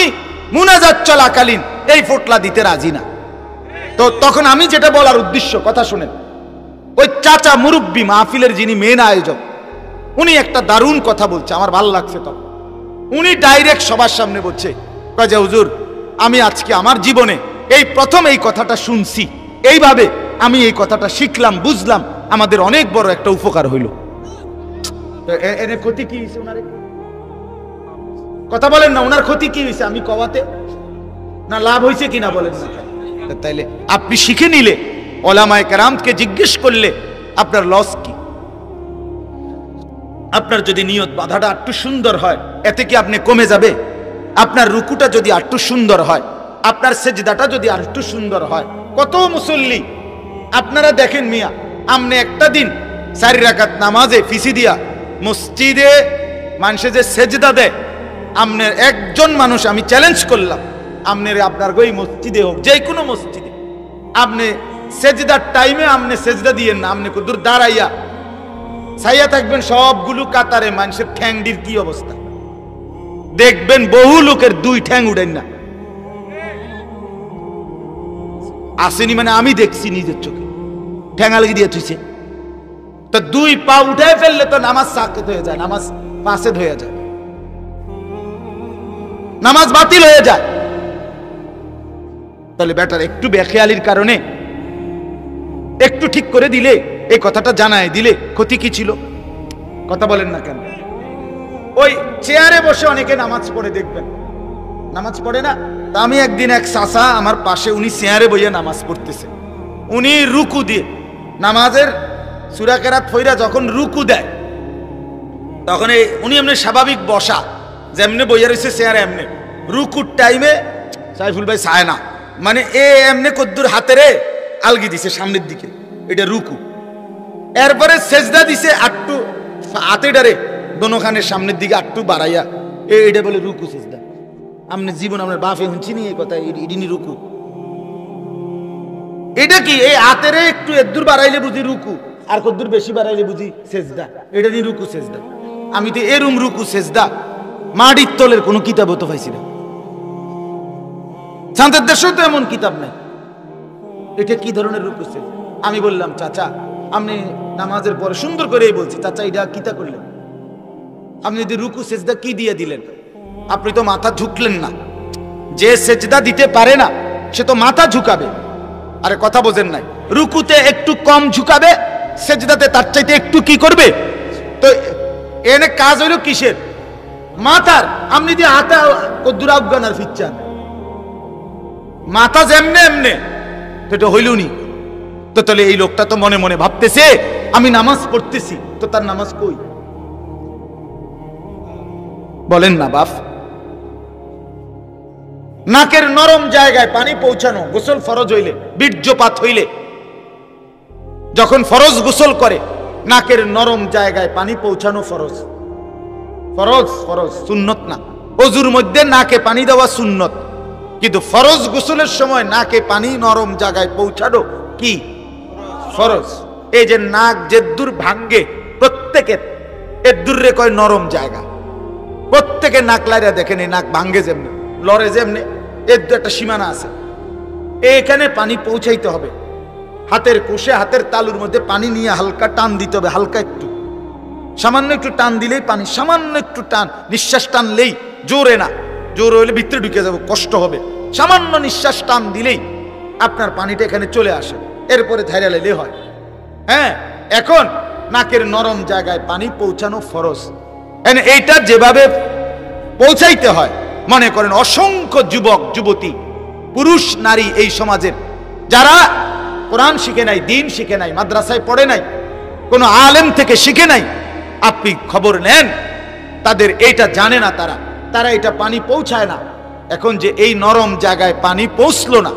মুনাজাত চলাকালীন এই ফোটলা দিতে রাজি না। তো তখন আমি যেটা বলার উদ্দেশ্য, কথা শুনেন, ওই চাচা মুরব্বী মাহফিলের যিনি মেন আয়োজক, উনি একটা দারুণ কথা বলছে, আমার ভালো লাগছে। তখন উনি ডাইরেক্ট সবার সামনে বলছে, কয় যে হুজুর আমি আজকে আমার জীবনে এই প্রথম এই কথাটা শুনছি, এইভাবে আমি এই কথাটা শিখলাম, বুঝলাম, আমাদের অনেক বড় একটা উপকার হইল। এর ক্ষতি কি হয়েছে ওনারে? কথা বলেন না, ওনার ক্ষতি কি হয়েছে আমি কওয়াতে? না লাভ হয়েছে কিনা বলেন না? তাইলে আপনি শিখে নিলে, ওলামায়ে কেরামকে জিজ্ঞেস করলে আপনার লস কি? আপনার যদি নিয়ত বাধাটা একটু সুন্দর হয়, এতে কি আপনি কমে যাবে? আপনার রুকুটা যদি একটু সুন্দর হয়, আপনার সেজদাটা যদি আরেকটু সুন্দর হয়, কত মুসল্লি আপনারা দেখেন মিয়া, আমনে একটা দিন 4 রাকাত নামাজে ফিসি দিয়া মসজিদে মানুষে যে সেজদা দেয়, আমনের একজন মানুষ আমি চ্যালেঞ্জ করলাম, আমনের আপনার ওই মসজিদে হোক, যে কোনো মসজিদে, আপনি সেজদার টাইমে আপনি সেজদা দিয়েন না, আপনি দূর দাঁড়াইয়া ছাইয়া থাকবেন সবগুলো কাতারে, মানুষের ঠ্যাংডির কি অবস্থা দেখবেন, বহু লোকের 2 ঠ্যাং উড়েন না আসেনি, মানে আমি দেখছি নিজের চোখে, ঠ্যাঙালগি দিয়ে থুইছে। তো 2 পা উঠে ফেললে তো নামাজ সাকেত হয়ে যায়, নামাজ ফাসেদ হয়ে যায়, নামাজ বাতিল হয়ে যায়। তাহলে বেটার একটু বেখেয়ালির কারণে একটু ঠিক করে দিলে, এই কথাটা জানায় দিলে ক্ষতি কি ছিল? কথা বলেন না কেন? ওই চেয়ারে বসে অনেকে নামাজ পড়ে দেখবেন, নামাজ পড়ে না। তা আমি একদিন এক চাচা আমার পাশে, উনি চেয়ারে বইয়া নামাজ পড়তেছে, উনি রুকু দিয়ে নামাজের সূরা কেরাত ফইরা যখন রুকু দেয় তখন উনি এমনি স্বাভাবিক বসা, যেমনি বইয়া রয়েছে চেয়ারে এমনি, রুকুর টাইমে সাইফুল ভাই চায় না, মানে এমনি কদ্দুর হাতেরে আলগি দিছে সামনের দিকে, এটা রুকু। এরপরে সেজদা দিছে আটটু হাতেডারে দোনোখানের সামনের দিকে আটটু বাড়াইয়া, এটা বলে রুকু সেজদা। আপনি জীবন আপনার বাপে শুনছি নি এই কথা, ইডিনি রুকু। এটা কি এই হাতেরে একটু এদুর বাড়াইলে বুঝি রুকু, আর কদ্দুর বেশি বাড়াইলে বুঝি সেজদা, এটা নি রুকু সেজদা। আমি তো এরম রুকু সেজদা মাটির তলের কোনো কিতাবও তো পাইছি না, শান্তের দেশেও তো এমন কিতাব নাই। এটা কি ধরনের রুকু সেজদা? আমি বললাম চাচা আপনি নামাজের পরে সুন্দর করেই বলছি, চাচা এটা কিতা করলেন আপনি? যদি রুকু সেজদা কি দিয়ে দিলেন? আপনি তো মাথা ঝুঁকলেন না। যে সেজদা দিতে পারে না সে তো মাথা ঝুঁকাবে। আরে কথা বোঝেন নাই, রুকুতে একটু কম ঝুঁকাবে, সেজদাতে তার চাইতে একটু কি করবে। তো এনে কাজ হইল কিসের? মাথার। আপনি দিয়ে হাতে কদ্দুর আফগান আর ফিচ্চান, মাথা যেমনে এমনে, তো এটা হইল নি। তো তাহলে এই লোকটা তো মনে মনে ভাবতেছে আমি নামাজ পড়তেছি, তো তার নামাজ কই? বলেন না বাপ। নাকের নরম জায়গায় পানি পৌঁছানো, গোসল ফরজ হইলে, বীর্যপাত হইলে যখন ফরজ গোসল করে নাকের নরম জায়গায় পানি পৌঁছানো ফরজ। ফরজ ফরজ, সুন্নত না। ওযুর মধ্যে নাকে পানি দেওয়া সুন্নত, কিন্তু ফরজ গোসলের সময় নাকে পানি নরম জায়গায় পৌঁছানো কি ফরজ। এই যে নাক যেদুর ভাঙ্গে প্রত্যেকের, এদুর রে কয় নরম জায়গা। প্রত্যেকে নাক লাইরা দেখেন, এই নাক ভাঙ্গে যেমনি লড়ে যেমনি, এর একটা সীমানা আছে। এখানে পানি পৌঁছাইতে হবে। হাতের কোষে, হাতের তালুর মধ্যে পানি নিয়ে হালকা টান দিতে হবে, হালকা একটু, সামান্য একটু টান দিলেই পানি, সামান্য একটু টান, নিঃশ্বাস টানলেই, জোরে না, জোর হইলে ভিতরে ঢুকে যাবে, কষ্ট হবে। সামান্য নিঃশ্বাস টান দিলেই আপনার পানিটা এখানে চলে আসে, এরপরে ধাইরা লাইলে হয়। হ্যাঁ, এখন নাকের নরম জায়গায় পানি পৌঁছানো ফরজ। এইটা যেভাবে পৌঁছাইতে হয়, মনে করেন অসংখ্য যুবক যুবতী, পুরুষ নারী এই সমাজের যারা কোরআন শিখে নাই, দিন শিখে নাই, মাদ্রাসায় পড়ে নাই, কোনো আলেম থেকে শিখে নাই, আপনি খবর নেন, তাদের এইটা জানে না, তারা এটা পানি পৌঁছায় না। এখন যে এই নরম জায়গায় পানি পৌঁছলো না,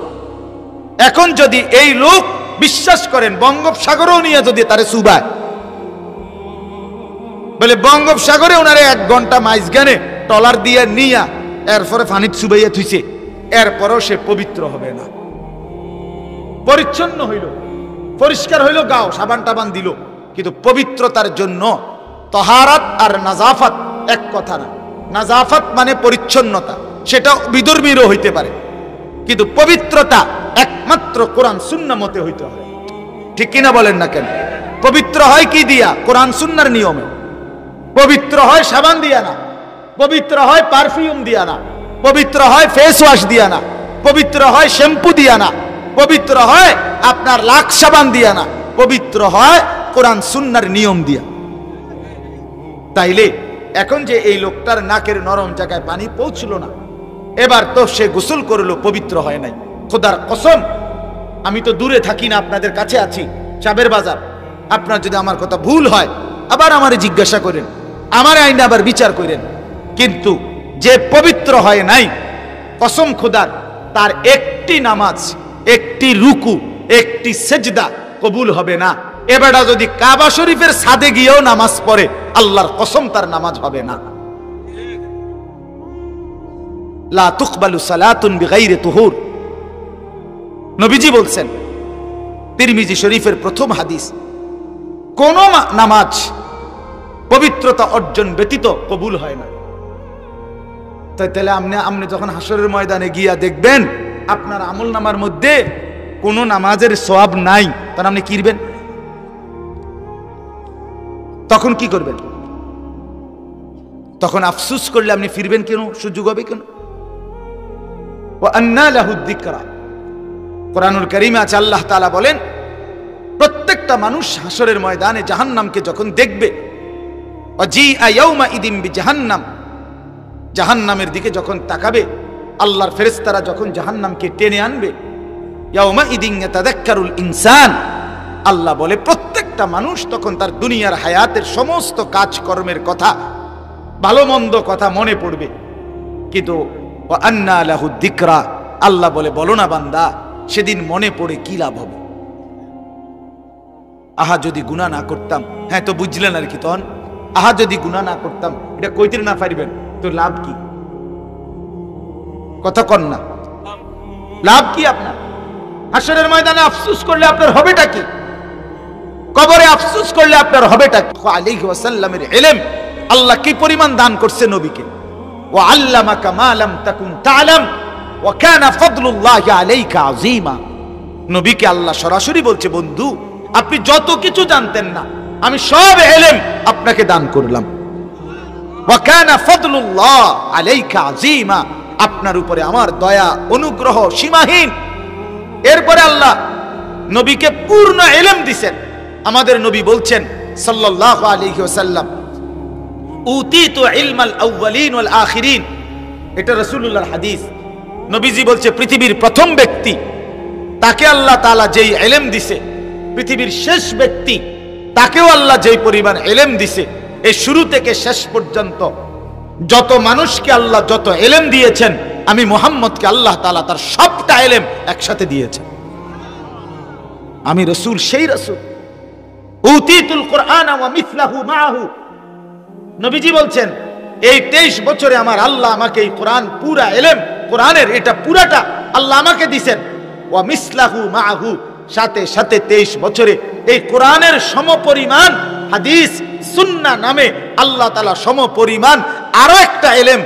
এখন যদি এই লোক বিশ্বাস করেন বঙ্গোপসাগরও নিয়ে যদি তারে চুবায়, বলে বঙ্গোপসাগরে ওনারে 1 ঘন্টা মাইজগানে টলার দিয়ে নিয়া এরপরে পানি চুবাইয়া থুইছে, এরপরও সে পবিত্র হবে না। পরিচ্ছন্ন হইল, পরিষ্কার হইল, গাও সাবান টাবান দিল, কিন্তু পবিত্রতার জন্য তহারাত আর নাজাফাত এক কথা না। নাজাফাত মানে পরিচ্ছন্নতা, সেটা বিধর্মীরও হইতে পারে, কিন্তু পবিত্রতা একমাত্র কোরআন সুন্নাহ মতে হইতে হয়। ঠিক কিনা বলেন না কেন? পবিত্র হয় কি দিয়া? কোরআন সুন্নাহর নিয়মে। পবিত্র হয় সাবান দিয়া না, পবিত্র হয় পারফিউম দিয়া না, পবিত্র হয় ফেস ওয়াশ দিয়া না, পবিত্র হয় শ্যাম্পু দিয়া না, পবিত্র হয় আপনার লাখ সাবান দিয়া না, পবিত্র হয় কোরআন সুন্নাহর নিয়ম দিয়া। তাইলে এখন যে এই লোকটার নাকের নরম জায়গায় পানি পৌঁছলো না, এবার তো সে গোসল করলো, পবিত্র হয় নাই। খোদার কসম, আমি তো দূরে থাকি না, আপনাদের কাছে আছি, চাবের বাজার। আপনার যদি আমার কথা ভুল হয় আবার আমারে জিজ্ঞাসা করেন, আমার আইনে আবার বিচার করেন। কিন্তু যে পবিত্র হয় নাই, কসম খোদার, তার একটি নামাজ, একটি রুকু, একটি সেজদা কবুল হবে না। এবারটা যদি কাবা শরীফের ছাদে গিয়েও নামাজ পড়ে, আল্লাহর কসম তার নামাজ হবে না। লা তুকবালু সালাতুন বিগাইরি তুহুর, নবীজি বলছেন, তিরমিজি শরীফের প্রথম হাদিস, কোন নামাজ পবিত্রতা অর্জন ব্যতীত কবুল হয় না। তাহলে আপনি যখন হাসরের ময়দানে গিয়া দেখবেন আপনার আমল নামার মধ্যে কোন নামাজের সওয়াব নাই, তখন আপনি কি করবেন? তখন কি করবেন? তখন আফসোস করলে আপনি ফিরবেন কেন? সুযোগ হবে কেন? ওয়া আন্না লাহু যিকরা, কোরআনুল কারীমে আছে, আল্লাহ তাআলা বলেন, প্রত্যেকটা মানুষ হাসরের ময়দানে জাহান্নামকে যখন দেখবে, ওয়াজিআ ইয়াউমাইদিন বিজাহান্নাম, জাহান্নামের দিকে যখন তাকাবে, আল্লাহর ফেরেশতারা যখন জাহান্নামকে টেনে আনবে, ইয়াউমাইদিন ইয়াতাযাক্কারুল ইনসান, আল্লাহ বলে প্রত্যেকটা মানুষ তখন তার দুনিয়ার হায়াতের সমস্ত কাজকর্মের কথা, ভালো মন্দ কথা মনে পড়বে। কিন্তু ওয়া আন্না লাহু যিকরা, আল্লাহ বলে বলো না বান্দা সেদিন মনে পড়ে কি লাভ হবে? আহা যদি গুনাহ না করতাম, হ্যাঁ তো বুঝলেন আর কি, তখন আহা যদি গুনাহ না করতাম, এটা কইতে না পারবেন তো লাভ কি? কথা কন না, লাভ কি আপনার? হাসরের ময়দানে আফসোস করলে আপনার হবেটা কি? কবরে আফসোস করলে আপনার হবেটা কি? আলাইহি ওয়াসাল্লামের ইলম আল্লাহ কি পরিমাণ দান করছে নবীকে। ওয়া আল্লামাকা মা লাম তাকুন তা'লাম ওয়া কানা ফাদলুল্লাহি আলাইকা আযীমা। নবীকে আল্লাহ সরাসরি বলছে, বন্ধু আপনি যত কিছু জানতেন না আমি সব ইলম আপনাকে দান করলাম। ওয়া কানা ফাদলুল্লাহ আলাইকা আযীমা, আপনার উপরে আমার দয়া অনুগ্রহ সীমাহীন। এরপরে আল্লাহ নবীকে পূর্ণ ইলম দিবেন। আমাদের নবী বলছেন সাল্লাল্লাহু আলাইহি ওয়াসাল্লাম, উতিতু ইলমাল আউয়ালিন ওয়াল আখিরিন, এটা রাসূলুল্লাহর হাদিস। নবীজি বলছে পৃথিবীর প্রথম ব্যক্তি তাকে আল্লাহ তাআলা যেই ইলম দিছে, পৃথিবীর শেষ ব্যক্তি তাকেও আল্লাহ যেই পরিমাণ ইলম দিছে, এই শুরু থেকে শেষ পর্যন্ত যত মানুষকে আল্লাহ যত ইলম দিয়েছেন, আমি মুহাম্মদকে আল্লাহ তাআলা তার সবটা ইলম একসাথে দিয়েছেন। আমি রাসূল, সেই রাসূল। উতিতুল কুরআন ওয়া মিসলাহু মাআহু, নবীজি বলছেন এই 23 বছরে আমার আল্লাহ আমাকে এই কোরআন পুরা ইলম, কোরআনের এটা পুরাটা আল্লাহ আমাকে দিবেন। ওয়া মিসলাহু মাআহু, সাথে সাথে 23 বছরে এই কোরআনের সমপরিমাণ হাদিস সুন্নাহ নামে আল্লাহ তাআলা সমপরিমাণ আরো একটা ইলম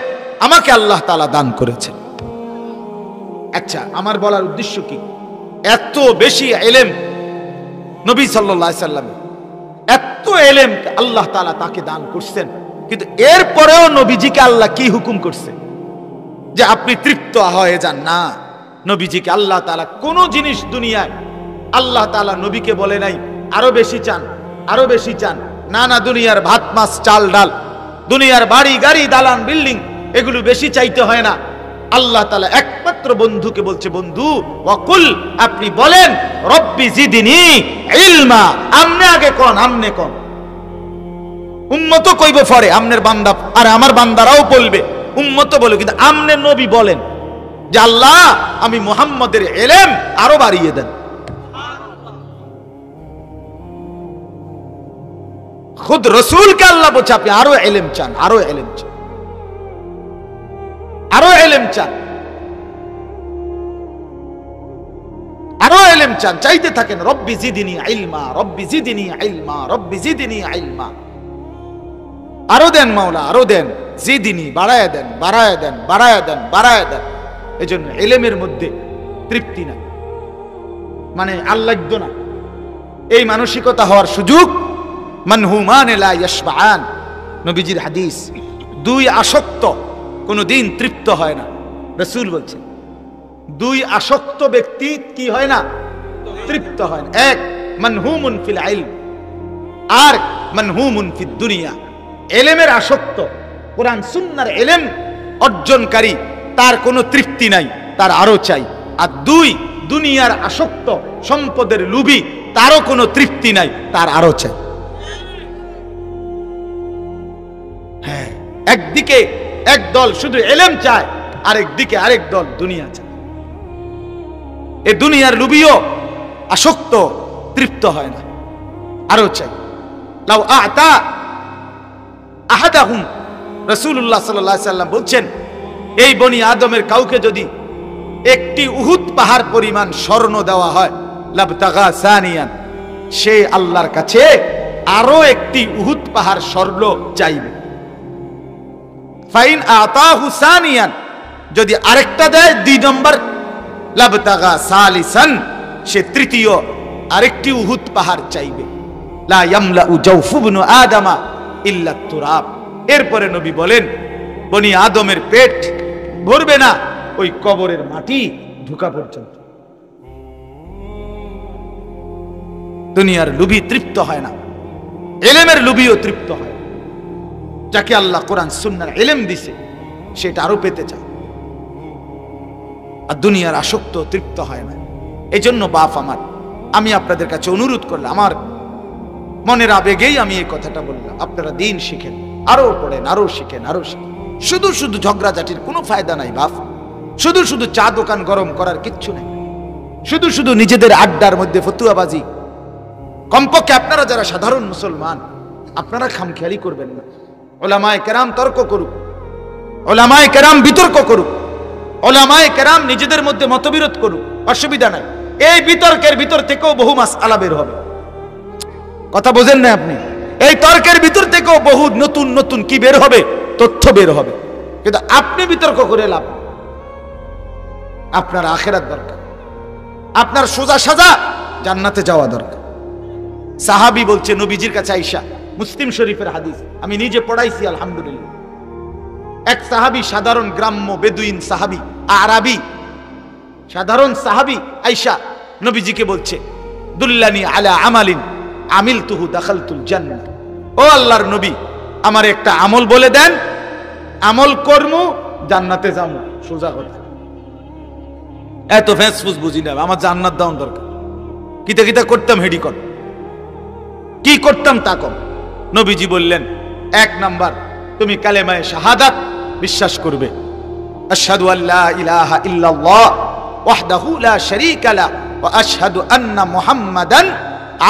আমাকে আল্লাহ তাআলা দান করেছেন। আচ্ছা, আমার বলার উদ্দেশ্য কি? এত বেশি ইলম নবী সাল্লাল্লাহু আলাইহি সাল্লাম, এত ইলম আল্লাহ তাআলা তাকে দান করছেন, কিন্তু এরপরেও নবীজিকে আল্লাহ কি হুকুম করছে যে আপনি তৃপ্ত হয়ে যান? না, নবীজিকে আল্লাহ তাআলা কোন জিনিস দুনিয়ায় আল্লাহ তাআলা নবীকে বলে নাই আরো বেশি চান, আরো বেশি চান। না না, দুনিয়ার ভাত মাছ চাল ডাল, দুনিয়ার বাড়ি গাড়ি দালান বিল্ডিং, এগুলো বেশি চাইতে হয় না। আল্লাহ তাআলা একমাত্র বন্ধুকে বলছে, বন্ধু ওয়াকুল, আপনি বলেন রব্বি জিদনি ইলমা। আমনে আগে কোন, আমনে কোন, উম্মত কইব পরে, আমনের বান্দা আর আমার বান্দারাও বলবে, উম্মত বলে, কিন্তু আমনে নবী বলেন যে আল্লাহ আমি মুহাম্মদের ইলম আরো বাড়িয়ে দেন। খুদ রাসূলকে আল্লাহ বলছে আপনি আরো ইলম চান, আরো ইলম চান, আরো ইলম চান, আরো ইলম চান, চাইতে থাকেন রব্বি জিদনি ইলমা, রব্বি জিদনি ইলমা, রব্বি জিদনি ইলমা। আরো দেন মাওলা, আরো দেন, জিদনি, বাড়ায় দেন, বাড়ায় দেন, বাড়ায় দেন, বাড়ায় দেন। এজন্য ইলমের মধ্যে তৃপ্তি নাই, মানে আল্লাহ্য না, এই মানসিকতা হওয়ার সুযোগ। মানহুমান লা ইয়াশবাআন, নবীজির হাদিস। দুই আসক্ত কোনদিন তৃপ্ত হয় না, রাসূল বলছেন। দুই আসক্ত ব্যক্তি কি হয় না? তৃপ্ত হয় না। এক মানহুমুন ফিল ইলম, আর মানহুমুন ফিদ দুনিয়া। ইলমের আসক্ত, কোরআন সুন্নাহর ইলম অর্জনকারী, তার কোনো তৃপ্তি নাই, তার আরো চাই। আর দুই দুনিয়ার আসক্ত, সম্পদের লোভী, তারও কোনো তৃপ্তি নাই, তার আরো চাই। হ্যাঁ, একদিকে এক দল শুধু ইলম চায়, আরেকদিকে আরেক দল দুনিয়া চায়। এই দুনিয়ার লোভীও আসক্ত, তৃপ্ত হয় না, আরো চাই। লাউ আতা আহাদাহুম, রাসূলুল্লাহ সাল্লাল্লাহু আলাইহি সাল্লাম বলছেন, এই বনি আদমের কাউকে যদি একটি উহুদ পাহাড় পরিমাণ স্বর্ণ দেওয়া হয়, লাবতাগা সানিয়ান, সে আল্লাহর কাছে আরো একটি উহুদ পাহাড় স্বর্ণ চাইবে। ফাইন আতাহু সানিয়ান, যদি আরেকটা দেয় 2 নম্বর, লাবতাগা সালিসান, সে তৃতীয় আরেকটি উহুদ পাহাড় চাইবে। লা ইয়ামলাউ জাওফু ইবনু আদামা ইল্লা তুরাব। এরপরে নবী বলেন, বনি আদমের পেট ভরবে না ওই কবরের মাটি ঢোকা পর্যন্ত। দুনিয়ার লোভী তৃপ্ত হয় না, ইলমের লোভীও তৃপ্ত হয়। যাকে আল্লাহ কোরআন সুন্নাহর ইলম দিছে সেটা আরো পেতে চায়, আর দুনিয়ার আসক্ত তৃপ্ত হয় না। এই জন্য বাপ আমার, আমি আপনাদের কাছে অনুরোধ করলাম, আমার মনের আবেগেই আমি এই কথাটা বললাম, আপনারা দিন শিখেন, আরো পড়েন, আরো শিখেন, আরো শিখেন। শুধু শুধু ঝগড়াঝাটির কোনো ফায়দা নাই বাপ। শুধু শুধু চা দোকান গরম করার কিচ্ছু নেই। শুধু শুধু নিজেদের আড্ডার মধ্যে ফতুয়াবাজি। কমপক্ষে আপনারা যারা সাধারণ মুসলমান, আপনারা খামখেয়ালি করবেন না। ওলামায়ে কেরাম তর্ক করুক, ওলামায়ে কেরাম বিতর্ক করুক, ওলামায়ে কেরাম নিজেদের মধ্যে মতবিরোধ করুক, অসুবিধা নাই। এই বিতর্কের ভিতর থেকেও বহু মাসআলা বের হবে। কথা বোঝেন না আপনি? এই তর্কের ভিতর থেকেও বহু নতুন নতুন কি বের হবে? তথ্য বের হবে। কিন্তু আপনি বিতর্ক করে লাভ, আপনার আখিরাত দরকার, আপনার সোজা সাজা জান্নাতে যাওয়া দরকার। সাহাবী বলছে নবীজির কাছে আয়েশা, মুসলিম শরীফের হাদিস, আমি নিজে পড়াইছি আলহামদুলিল্লাহ। এক সাহাবী, সাধারণ গ্রাম্য বেদুইন সাহাবী, আরাবী সাধারণ সাহাবী আয়েশা নবীজিকে বলছে, দুল্লানি আলা আমালিন আমিলতুহু দাখালতুল জান্নাহ। ও আল্লাহর নবী, আমার একটা আমল বলে দেন, আমল কর্ম জান্নাতে যাবো। সোজা কথা, এত ফেসফুস বুঝি না, আমার জান্নাত দাও দরকার। কিতা কিতা করতাম হেডি কর, কি করতাম তা কর। নবীজি বললেন, এক নাম্বার, তুমি কালেমায়ে শাহাদাত বিশ্বাস করবে, আশহাদু আল্লা ইলাহা ইল্লাল্লাহ ওয়াহদাহু লা শারীকা লা ওয়া আশহাদু আন্না মুহাম্মাদান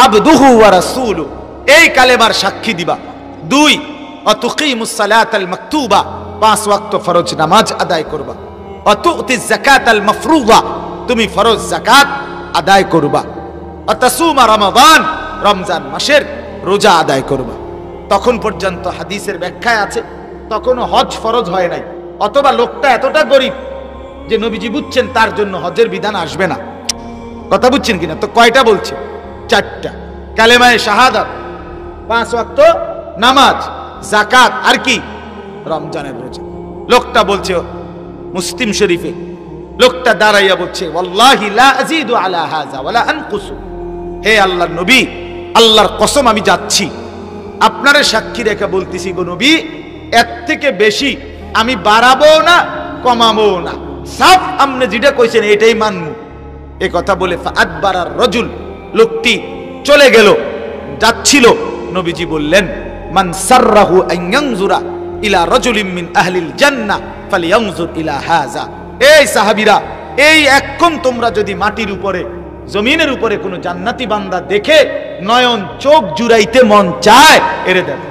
আবদুহু ওয়া রাসূলুহু, এই কালেমার সাক্ষী দিবা। দুই, ওয়া তুকিমুস সালাতাল মাকতুবা, 5 ওয়াক্ত ফরজ নামাজ আদায় করবা। ওয়া তুতিজ যাকাতাল মাফরুযা, তুমি ফরজ যাকাত আদায় করবা। ওয়া তাসুমা রমাদান, রমজান মাসের রোজা আদায় করবা। তখন পর্যন্ত হাদিসের ব্যাখ্যায় আছে তখনও হজ ফরজ হয় নাই, অথবা লোকটা এতটা গরিব যে নবীজি বুঝছেন তার জন্য হজের বিধান আসবে না। কথা বুঝছেন কিনা? তো কয়টা বলছে? 4টা। কালেমায়ে শাহাদাত, 5 ওয়াক্ত নামাজ, যাকাত, আর কি? রমজানের রোজা। লোকটা বলছে মুসলিম শরীফে, লোকটা দাঁড়াইয়া বলছে, ওয়াল্লাহি লা আযীদু আলা হাযা ওয়ালা আনকুসু, হে আল্লাহর নবী, আল্লাহর কসম আমি যাচ্ছি, আপনারে সাক্ষী রেখে বলতেছি গো নবী, এর থেকে বেশি আমি বাড়াবো না কমাবো না, সাফ আপনি যেটা কইছেন এটাই মানবো। এ কথা বলে ফাআদবারার রাজুল, লোকটি চলে গেল, যাচ্ছিল। নবীজি বললেন, মান সাররাহু আন ইয়ানজুরা ইলা রাজুলিন মিন আহলিল জান্নাহ ফালইয়ানজুর ইলা হাযা। এই সাহাবীরা, এই এখন তোমরা যদি মাটির উপরে, জমিনের উপরে কোনো জান্নাতি বান্দা দেখে নয়ন চোখ জুড়াইতে মন চায়, এরে দেখো,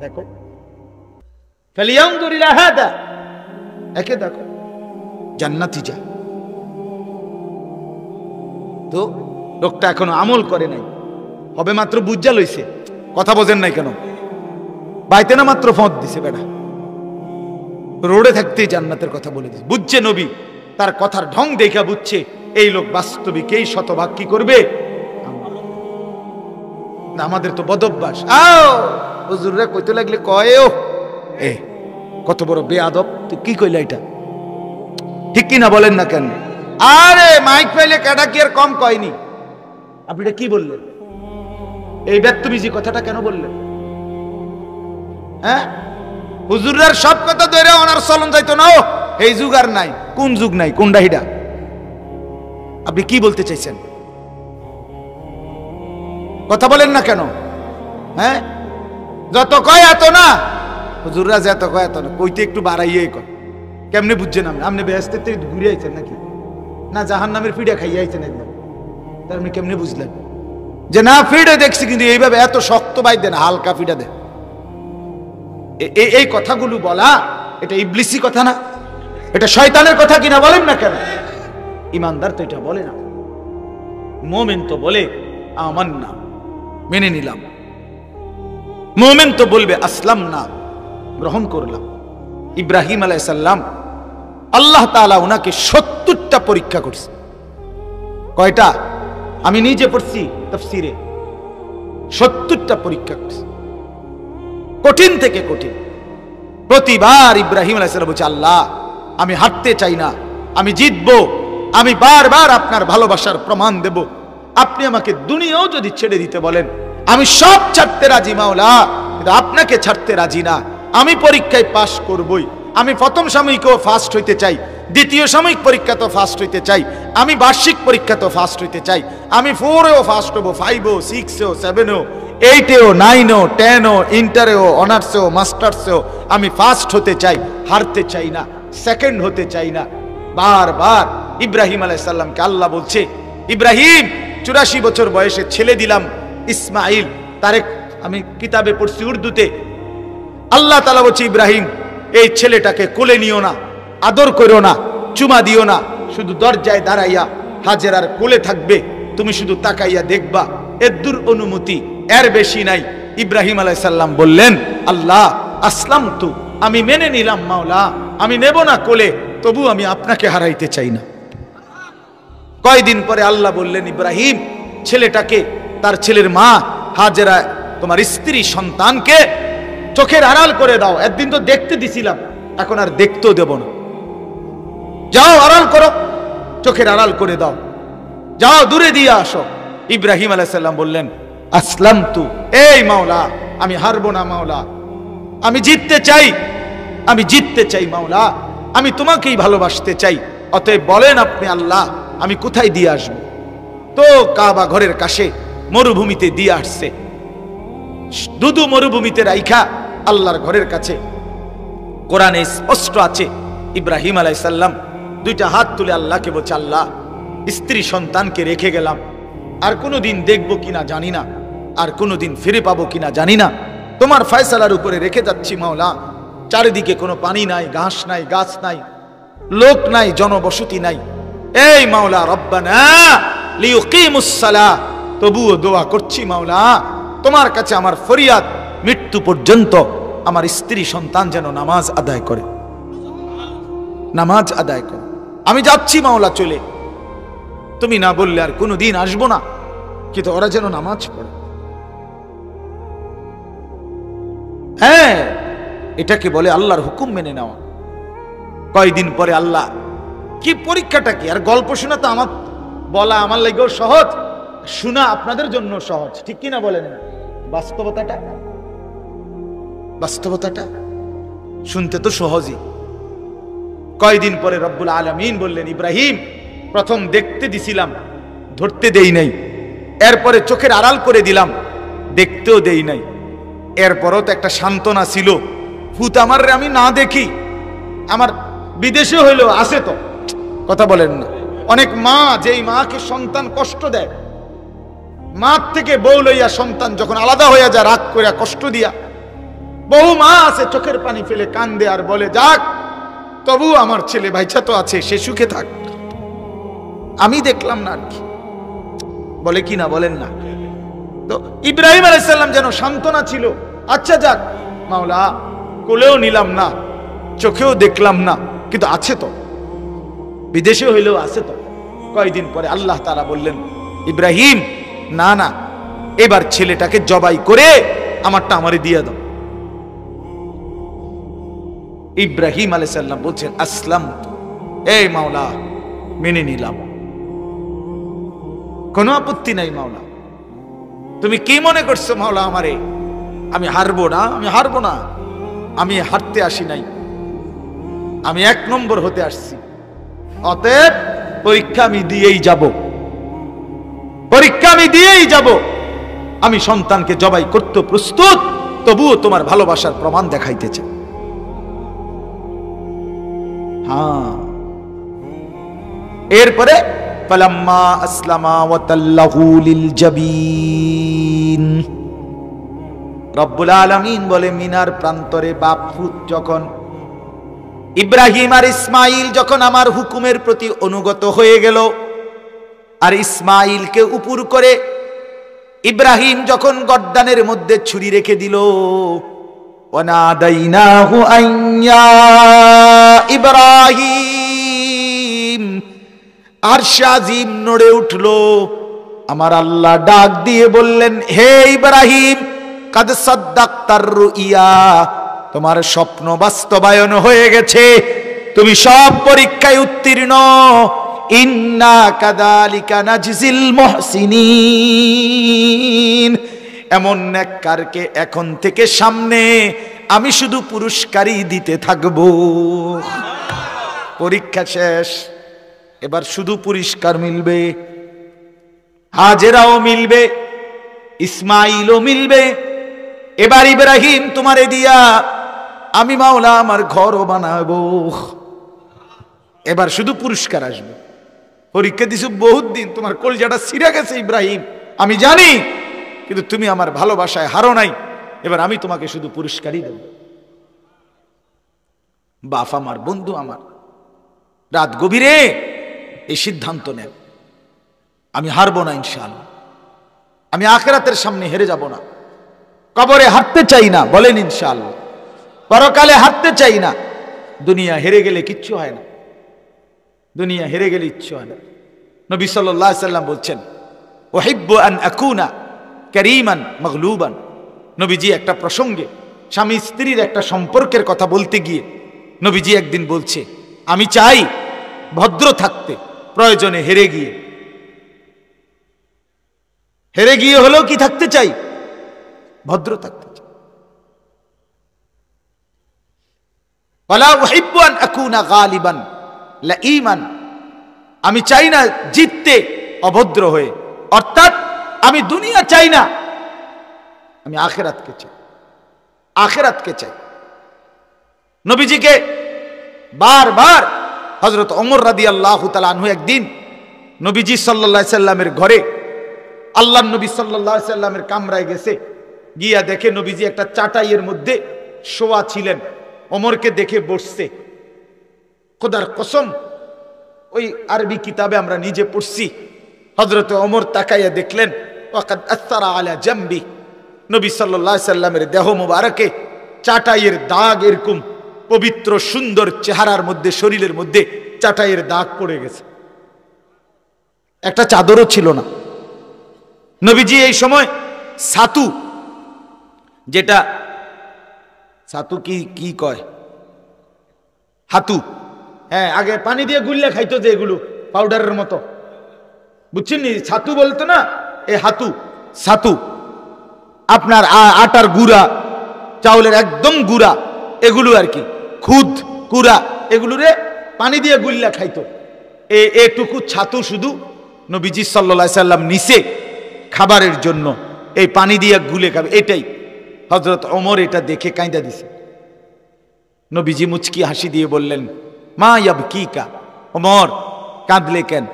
দেখো, ফালইয়ানজুর ইলা হাযা, একে দেখো, জান্নাতি যা। তো লোকটা এখনো আমল করে নাই, হবে মাত্র বুঝা লইছে। কথা বোঝেন নাই কেন? বাইতে না মাত্র ফোঁত দিছে বেটা, রোডে থাকতেই জান্নাতের কথা বলে দিছে। বুঝছে নবী, তার কথার ঢং দেখা বুঝছে এই লোক বাস্তবিক, এই শতভাগ কি করবে। আমাদের তো বদভ্যাস, আও হুজুররা কইতে লাগলে কয়, ও এ কত বড় বেয়াদব, তুই কি কইলা এটা, ঠিক কিনা বলেন না কেন? আরে মাইক পাইলে কেডা কি আর কম কয়নি, আপনি এটা কি বললেন? এই বেত্তবিজি কথাটা কেন বললেন? হ্যাঁ, হুজুররার সব কথা ধরে ওনার চলন যাইতো না, এই যুগ আর নাই। কোন যুগ নাই? কোনটা হিডা? আপনি কি বলতে চাইছেন? কথা বলেন না কেন? হ্যাঁ, যত কয় এত না, হুজুররা যত কয় এত না, কইতে একটু বাড়াইয়াই কয়। কেমনে বুঝছেন? আপনি বেহেশতের থেকে ঘুরে আইছেন নাকি, না জাহান্নামের ফিডা খাইয়া আইছেন একদম? তার আপনি কেমনে বুঝলেন যে না ফিডে দেখছি, কিন্তু এইভাবে এত শক্ত বাইর দেন, হালকা ফিডা দেন? এই কথাগুলো বলা, এটা ইবলিসি কথা না? এটা শয়তানের কথা কিনা বলেন না কেন? ইমানদার তো এটা বলে না, মুমিন তো বলে আমান্না, মেনে নিলাম। মুমিন তো বলবে আসলাম না, গ্রহণ করলাম। ইব্রাহিম আলাইহিস সালাম, আল্লাহ তাআলা ওনাকে 70টা পরীক্ষা করছে। কয়টা? আমি নিজে পড়ছি তাফসীরে, 70টা পরীক্ষা করছে, কঠিন থেকে কঠিন। প্রতিবার ইব্রাহিম আলাইহিস সালাম বলছে, আল্লাহ আমি হারতে চাই না, আমি জিতবো, আমি বারবার আপনার ভালোবাসার প্রমাণ দেব। আপনি আমাকে দুনিয়াও যদি ছেড়ে দিতে বলেন, আমি সব ছাড়তে রাজি মাওলা, আপনাকে ছাড়তে রাজি না। আমি পরীক্ষায় পাশ করবই। আমি প্রথম সাময়িকও ফার্স্ট হইতে চাই, দ্বিতীয় সাময়িক পরীক্ষা তো ফার্স্ট হইতে চাই, আমি বার্ষিক পরীক্ষা তো ফার্স্ট হইতে চাই, আমি 4এও ফার্স্ট হবো, 5এও, 6এও, 7এও, 8এও, 9এও, 10এও, ইন্টারেও, অনার্সেও, মাস্টার্সেও আমি ফার্স্ট হতে চাই, হারতে চাই না, সেকেন্ড হতে চাই না। বারবার ইব্রাহিম আলাইহিস সালামকে আল্লাহ বলছে, ইব্রাহিম 84 বছর বয়সে ছেলে দিলাম ইসমাইল, তারে আমি কিতাবে পড়ছি উর্দুতে, আল্লাহ তাআলা বলছে ইব্রাহিম এই ছেলেটাকে কোলে নিও না, আদর করো না, চুমা দিও না, শুধু দরজায় দাঁড়াইয়া হাজেরার কোলে থাকবে, তুমি শুধু তাকাইয়া দেখবা, এর দূর অনুমতি, এর বেশি নাই। ইব্রাহিম আলাইহিস সালাম বললেন, আল্লাহ আসলামতু, আমি মেনে নিলাম মাওলা, আমি নেব না কোলে, তবু আমি আপনাকে হারাইতে চাই না। কয়দিন পরে আল্লাহ বললেন, ইব্রাহিম ছেলেটাকে, তার ছেলের মা হাজেরা তোমার স্ত্রী সন্তানকে চোখের আড়াল করে দাও, একদিন তো দেখতে দিছিলাম, এখন আর দেখতেও দেব না, যাও আড়াল করো, চোখের আড়াল করে দাও, যাও দূরে দিয়ে আসো। ইব্রাহিম আলাইহিস সালাম বললেন, আসলামতু, এই মাওলা আমি হারবো না মাওলা, আমি জিততে চাই, আমি জিততে চাই মাওলা, আমি তোমাকেই ভালোবাসতে চাই, অতএব বলেন আপনি আল্লাহ আমি কোথায় দিয়ে আসবো? তো কাবা ঘরের কাছে মরুভূমিতে দিয়ে আসছে, দুদু মরুভূমিতে রাইখা আল্লাহর ঘরের কাছে। কোরআনে স্পষ্ট আছে, ইব্রাহিম আলাইহিস সালাম দুইটা হাত তুলে আল্লাহকে বলছে, আল্লাহ স্ত্রী সন্তানকে রেখে গেলাম, আর কোনোদিন দেখবো কিনা জানি না, আর কোনোদিন ফিরে পাবো কিনা জানি না, তোমার ফয়সালার উপরে রেখে যাচ্ছি মাওলা। চারিদিকে কোনো পানি নাই, ঘাস নাই, গাছ নাই, লোক নাই, জনবসতি নাই। এই মাওলা রব্বানা লিয়ুকিমুস সালাহ, তবুও দোয়া করছি মাওলা তোমার কাছে আমার ফরিয়াদ, মৃত্যু পর্যন্ত আমার স্ত্রী সন্তান যেন নামাজ আদায় করে, নামাজ আদায় করে। আমি যাচ্ছি মাওলা চলে, তুমি না বললে আর কোনোদিন আসবো না, কিন্তু ওরা যেন নামাজ পড়ে। হ্যাঁ, এটাকে বলে আল্লাহর হুকুম মেনে নেওয়া। কয়দিন পরে আল্লাহ, কি পরীক্ষাটা কি, আর গল্প শোনা তো আমার বলা আমার লাগেও সহজ, শোনা আপনাদের জন্য সহজ, ঠিক কিনা বলেন? বাস্তবতাটা, বাস্তবতাটা শুনতে তো সহজই। কয়দিন পরে রব্বুল আলামিন বললেন, ইব্রাহিম প্রথম দেখতে দিছিলাম, ধরতে দেই নাই, এরপরে চোখের আড়াল করে দিলাম, দেখতেও দেই নাই, এরপরও তো একটা সান্ত্বনা ছিল, ভূত আমার আমি না দেখি, আমার বিদেশে হইলেও আছে তো, কথা বলেন না। অনেক মা, যেই মাকে সন্তান কষ্ট দেয়, মা থেকে বউ লইয়া সন্তান যখন আলাদা হইয়া যায় রাগ করে কষ্ট দিয়া, বহু মা আছে চোখের পানি ফেলে কান্দে আর বলে, যাক তবু আমার ছেলে ভাইচা তো আছে, সে সুখে থাক, আমি দেখলাম না আর কি, বলে কি না বলেন না? তো ইব্রাহিম আলাইহিস সালাম যেন সান্ত্বনা ছিল, আচ্ছা যাক মাওলা, কোলেও নিলাম না, চোখেও দেখলাম না, কিন্তু আছে তো, বিদেশে হইলেও আছে তো। কয়দিন পরে আল্লাহ তাআলা বললেন, ইব্রাহিম না না, এবার ছেলেটাকে জবাই করে আমারটা আমারে দিয়ে দাও। ইব্রাহিম আলাইহিস সালাম বলছেন, আসলামতু, এই মাওলা মেনে নিলাম, কোনো আপত্তি নাই মাওলা। তুমি কি মনে করছো মাওলা আমারে? আমি হারবো না, আমি হারবো না, আমি হারতে আসি নাই, আমি 1 নম্বর হতে আসছি, অতএব পরীক্ষা আমি দিয়েই যাব, পরীক্ষা আমি দিয়েই যাব, আমি সন্তানকে জবাই করতে প্রস্তুত, তবুও তোমার ভালোবাসার প্রমাণ দেখাইতে চাই। হ্যাঁ, এরপরে ফালাম্মা আসলামা ওয়া তাল্লাহু লিল জাবিন, রব্বুল আলামিন বলে, মিনার প্রান্তরে বাপ পুত যখন, ইব্রাহিম আর ইসমাইল যখন আমার হুকুমের প্রতি অনুগত হয়ে গেল, আর ইসমাইলকে উপর করে ইব্রাহিম যখন গর্দানের মধ্যে ছুরি রেখে দিল, ওয়ানাদাইনাহু আইয়া ইব্রাহিম, আরশ আজিম নড়ে উঠল, আমার আল্লাহ ডাক দিয়ে বললেন, হে ইব্রাহিম, কাদ সাদ্দাকতার রুইয়া, তোমার স্বপ্ন বাস্তবায়ন হয়ে গেছে, তুমি সব পরীক্ষায় উত্তীর্ণ, ইন্না কাযালিকা নাজজিল মুহসিনিন, এমন নেককারকে এখন থেকে সামনে আমি শুধু পুরস্কারই দিতে থাকব। পরীক্ষা শেষ, এবার শুধু পুরস্কার মিলবে। হাজেরাও মিলবে, ইসমাইলও মিলবে। এবার ইব্রাহিম তোমারে দিয়া আমি মাওলা আমার ঘরও বানাবো। এবার শুধু পুরস্কার আসবে। পরীক্ষা দিছো বহুত দিন, তোমার কলজাটা ছিঁড়ে গেছে ইব্রাহিম, আমি জানি, কিন্তু তুমি আমার ভালোবাসায় হারো নাই। এবার আমি তোমাকে শুধু পুরস্কারই দেব। বাপ আমার, বন্ধু আমার, রাত গভীরে এই সিদ্ধান্ত নেন, আমি হারবো না ইনশাআল্লাহ। আমি আখিরাতের সামনে হেরে যাব না, কবরে হারতে চাই না, বলেন ইনশাআল্লাহ। পরকালে হারতে চাই না। দুনিয়া হেরে গেলে কিচ্ছু হয় না, দুনিয়া হেরে গেলে ইচ্ছু হয় না। নবী সাল্লাল্লাহু আলাইহি সাল্লাম বলছেন, উহিব্বু আন আকুনা কারীমান মাগলুবান। নবীজি একটা প্রসঙ্গে স্বামী স্ত্রীর একটা সম্পর্কের কথা বলতে গিয়ে নবীজি একদিন বলছে, আমি চাই ভদ্র থাকতে, প্রয়োজনে হেরে গিয়ে হলেও কি থাকতে চাই, ভদ্র থাকতে চাই। ওয়ালা উহিব্বু আন আকুনা গালিবান লাঈমান। আমি চাই না জিততে অভদ্র হয়ে, অর্থাৎ আমি দুনিয়া চাই না, আমি আখিরাতকে চাই, আখিরাতকে চাই। নবীজিকে বারবার হযরত ওমর রাদিয়াল্লাহু তাআলা আনহু একদিন নবীজি সাল্লাল্লাহু আলাইহি সাল্লামের ঘরে, আল্লাহর নবী সাল্লাল্লাহু আলাইহি সাল্লামের কামরায় গেছে, গিয়া দেখে নবীজি একটা চাটাইয়ের মধ্যে শোয়া ছিলেন। ওমরকে দেখে বসছে। খোদার কসম, ওই আরবি কিতাবে আমরা নিজে পড়ছি, হযরত ওমর তাকাইয়া দেখলেন, ওয়াকাদ আসারা আলা জামবি, নবী সাল্লাল্লাহু আলাইহি সাল্লামের দেহ মুবারকে চাটাইয়ের দাগ, এরকম পবিত্র সুন্দর চেহারার মধ্যে, শরীরের মধ্যে চাটাইয়ের দাগ পড়ে গেছে, একটা চাদরও ছিল না। নবীজি এই সময় ছাতু, যেটা ছাতু কি কয়, হাতু, হ্যাঁ, আগে পানি দিয়ে গুললে খাইতো যে, এগুলো পাউডারের মতো, বুঝছেন নি, ছাতু বলতো না, এ হাতু, ছাতু আপনার আটার গুঁড়া, চাউলের একদম গুঁড়া, এগুলো আর কি, খুদ কুড়া, এগুলোরে পানি দিয়ে গুললা খাইতো। এটুকু ছাতু শুধু নবীজি সাল্লাল্লাহু আলাইহি সাল্লাম নিচে খাবারের জন্য এই পানি দিয়ে গুলে খাবে, এটাই। হযরত ওমর এটা দেখে কাঁদা দিছে। নবীজি মুচকি হাসি দিয়ে বললেন, মা ইয়াবকিকা, ওমর কাঁদলে কেন?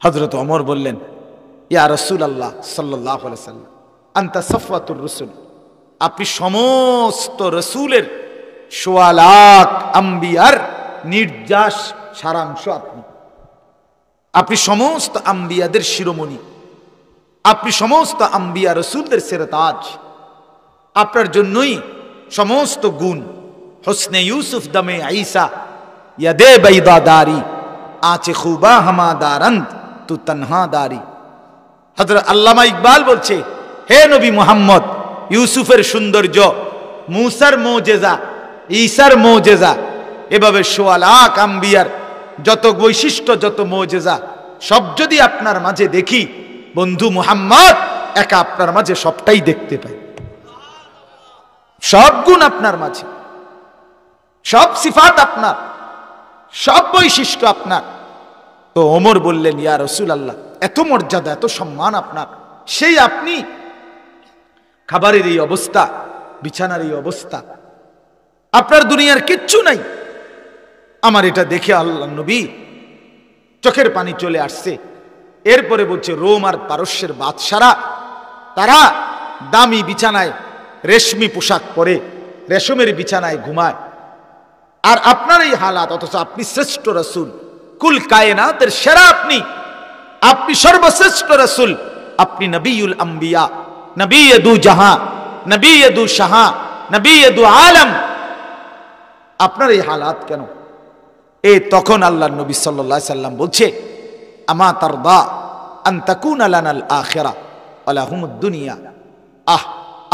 হযরত ওমর বললেন, ইয়া রাসূলুল্লাহ সাল্লাল্লাহু আলাইহি সাল্লাম, আনতা সাফওয়াতুর রাসূল, আপনি সমস্ত রাসূলের সোয়া লাখ আম্বিয়ার নির্যাস সারাংশ, আপনি সমস্ত আম্বিয়াদের শিরোমণি, আপনি সমস্ত আম্বিয়া রাসূলদের সেরতাজ, আপনার জন্যই সমস্ত গুণ। হোসনে ইউসুফ দমে ঈসা, ইয়াদে বাইদাদারি, আঁচে খুবা হামাদারন্ত তু তনহাদারি। হযরত আল্লামা ইকবাল বলছে, হে নবী মুহাম্মদ, ইউসুফের সৌন্দর্য, মুসার মুজিজা, ঈসার মুজিজা, এভাবে সোয়া লাখ আম্বিয়ার যত বৈশিষ্ট্য, যত মুজিজা, সব যদি আপনার মাঝে দেখি, বন্ধু মুহাম্মদ একা আপনার মাঝে সবটাই দেখতে পাই। সব গুণ আপনার মাঝে, সব সিফাত আপনার, সব বৈশিষ্ট্য আপনার। তো ওমর বললেন, ইয়া রাসূলুল্লাহ, এত মর্যাদা, এত সম্মান আপনার, সেই আপনি খাবারের এই অবস্থা, বিছানার এই অবস্থা, আপনার দুনিয়ার কিচ্ছু নাই। আমার এটা দেখে আল্লাহ নবী চোখের পানি চলে আসছে। এরপরে বলছে, রোম আর পারস্যের বাদশারা, তারা দামি বিছানায় রেশমি পোশাক পরে রেশমের বিছানায় ঘুমায়, আর আপনার এই হালাত, অথচ আপনি শ্রেষ্ঠ রাসূল, কুল কায়নাতের সেরা, আপনি সর্বশ্রেষ্ঠ রাসূল, আপনি নবিউল আম্বিয়া, নবী দু জাহাঁ, নবী দু শাহাঁ, নবী দু আলম, আপনার এই হালাত কেন? তখন আল্লাহর নবী সাল্লাল্লাহু আলাইহি সাল্লাম বলছে, আমা তারদা আন তাকুনা লানাল আখিরা ওয়া লাহুমুদ দুনিয়া।